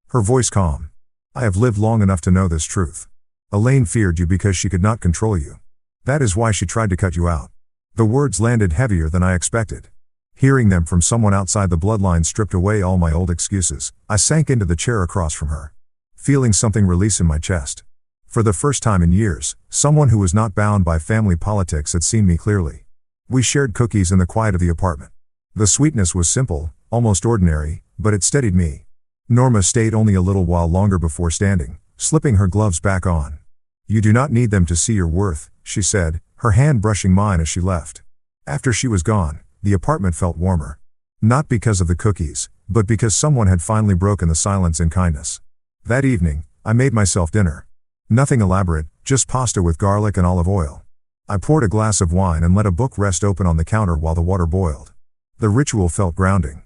her voice calm. "I have lived long enough to know this truth. Elaine feared you because she could not control you. That is why she tried to cut you out." The words landed heavier than I expected. Hearing them from someone outside the bloodline stripped away all my old excuses. I sank into the chair across from her, feeling something release in my chest. For the first time in years, someone who was not bound by family politics had seen me clearly. We shared cookies in the quiet of the apartment. The sweetness was simple, almost ordinary, but it steadied me. Norma stayed only a little while longer before standing, slipping her gloves back on. "You do not need them to see your worth," she said, her hand brushing mine as she left. After she was gone, the apartment felt warmer. Not because of the cookies, but because someone had finally broken the silence in kindness. That evening, I made myself dinner. Nothing elaborate, just pasta with garlic and olive oil. I poured a glass of wine and let a book rest open on the counter while the water boiled. The ritual felt grounding.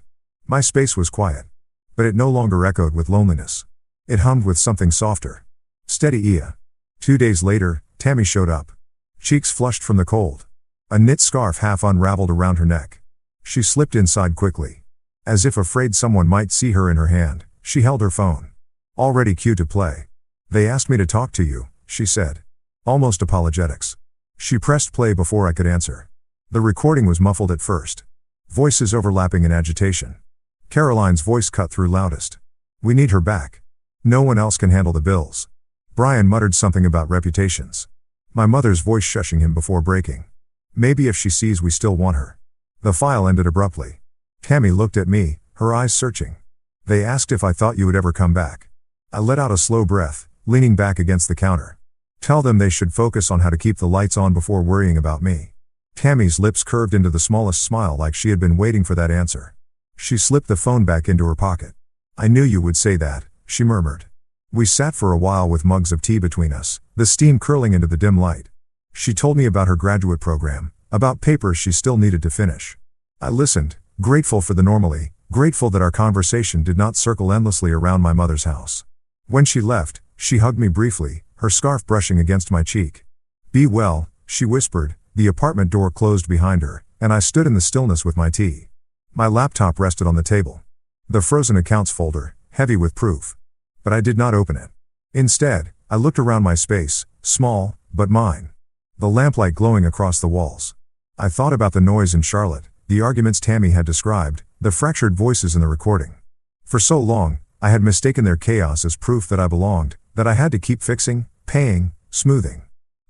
My space was quiet. But it no longer echoed with loneliness. It hummed with something softer. Steady Ia. 2 days later, Tammy showed up. Cheeks flushed from the cold. A knit scarf half unraveled around her neck. She slipped inside quickly. As if afraid someone might see her in her hand, she held her phone. Already cue to play. "They asked me to talk to you," she said. Almost apologetics. She pressed play before I could answer. The recording was muffled at first. Voices overlapping in agitation. Caroline's voice cut through loudest. "We need her back. No one else can handle the bills." Brian muttered something about reputations. My mother's voice shushing him before breaking. "Maybe if she sees we still want her." The file ended abruptly. Tammy looked at me, her eyes searching. "They asked if I thought you would ever come back." I let out a slow breath, leaning back against the counter. "Tell them they should focus on how to keep the lights on before worrying about me." Tammy's lips curved into the smallest smile like she had been waiting for that answer. She slipped the phone back into her pocket. "I knew you would say that," she murmured. We sat for a while with mugs of tea between us, the steam curling into the dim light. She told me about her graduate program, about papers she still needed to finish. I listened, grateful for the normally, grateful that our conversation did not circle endlessly around my mother's house. When she left, she hugged me briefly, her scarf brushing against my cheek. "Be well," she whispered. The apartment door closed behind her, and I stood in the stillness with my tea. My laptop rested on the table. The frozen accounts folder, heavy with proof. But I did not open it. Instead, I looked around my space, small, but mine. The lamplight glowing across the walls. I thought about the noise in Charlotte, the arguments Tammy had described, the fractured voices in the recording. For so long, I had mistaken their chaos as proof that I belonged, that I had to keep fixing, paying, smoothing.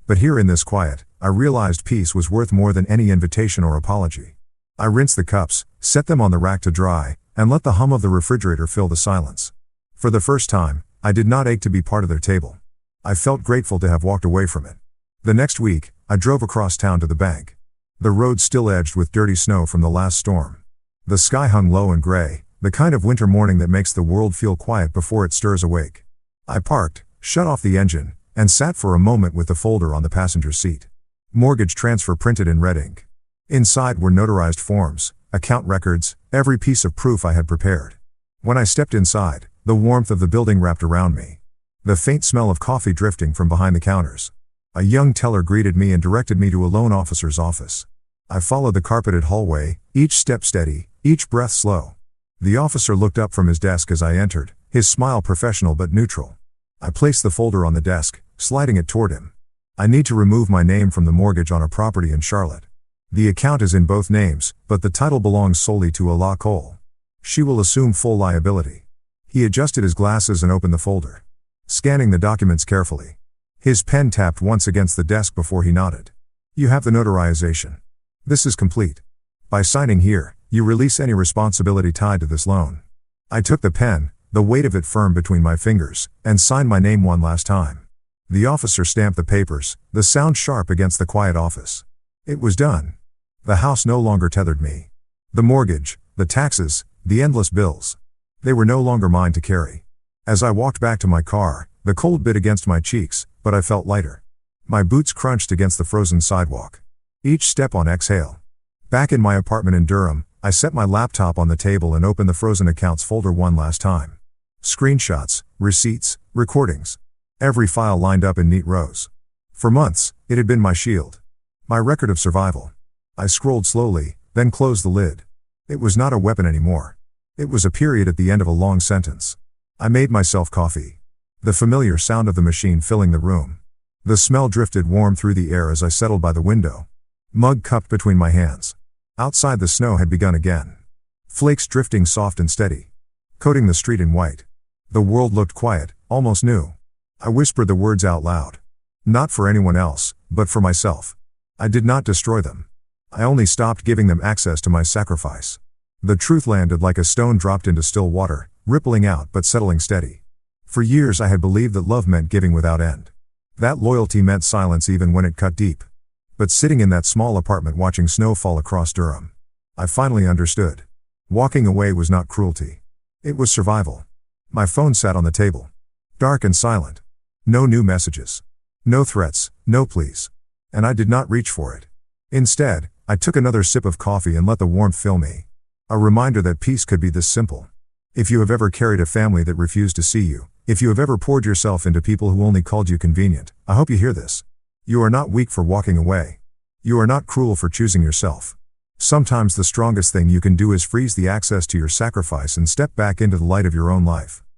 But here in this quiet, I realized peace was worth more than any invitation or apology. I rinsed the cups, set them on the rack to dry, and let the hum of the refrigerator fill the silence. For the first time, I did not ache to be part of their table. I felt grateful to have walked away from it. The next week, I drove across town to the bank. The road still edged with dirty snow from the last storm. The sky hung low and gray, the kind of winter morning that makes the world feel quiet before it stirs awake. I parked, shut off the engine, and sat for a moment with the folder on the passenger seat. Mortgage transfer printed in red ink. Inside were notarized forms, account records, every piece of proof I had prepared. When I stepped inside, the warmth of the building wrapped around me. The faint smell of coffee drifting from behind the counters. A young teller greeted me and directed me to a loan officer's office. I followed the carpeted hallway, each step steady, each breath slow. The officer looked up from his desk as I entered, his smile professional but neutral. I placed the folder on the desk, sliding it toward him. I need to remove my name from the mortgage on a property in Charlotte. The account is in both names, but the title belongs solely to Ala Cole. She will assume full liability. He adjusted his glasses and opened the folder. Scanning the documents carefully. His pen tapped once against the desk before he nodded. You have the notarization. This is complete. By signing here, you release any responsibility tied to this loan. I took the pen, the weight of it firm between my fingers, and signed my name one last time. The officer stamped the papers, the sound sharp against the quiet office. It was done. The house no longer tethered me. The mortgage, the taxes, the endless bills. They were no longer mine to carry. As I walked back to my car, the cold bit against my cheeks, but I felt lighter. My boots crunched against the frozen sidewalk. Each step on exhale. Back in my apartment in Durham, I set my laptop on the table and opened the frozen accounts folder one last time. Screenshots, receipts, recordings. Every file lined up in neat rows. For months, it had been my shield. My record of survival. I scrolled slowly, then closed the lid. It was not a weapon anymore. It was a period at the end of a long sentence. I made myself coffee. The familiar sound of the machine filling the room. The smell drifted warm through the air as I settled by the window. Mug cupped between my hands. Outside the snow had begun again. Flakes drifting soft and steady. Coating the street in white. The world looked quiet, almost new. I whispered the words out loud. Not for anyone else, but for myself. I did not destroy them. I only stopped giving them access to my sacrifice. The truth landed like a stone dropped into still water, rippling out but settling steady. For years I had believed that love meant giving without end. That loyalty meant silence even when it cut deep. But sitting in that small apartment watching snow fall across Durham, I finally understood. Walking away was not cruelty. It was survival. My phone sat on the table. Dark and silent. No new messages. No threats, no pleas. And I did not reach for it. Instead, I took another sip of coffee and let the warmth fill me. A reminder that peace could be this simple. If you have ever carried a family that refused to see you, if you have ever poured yourself into people who only called you convenient, I hope you hear this. You are not weak for walking away. You are not cruel for choosing yourself. Sometimes the strongest thing you can do is freeze the access to your sacrifice and step back into the light of your own life.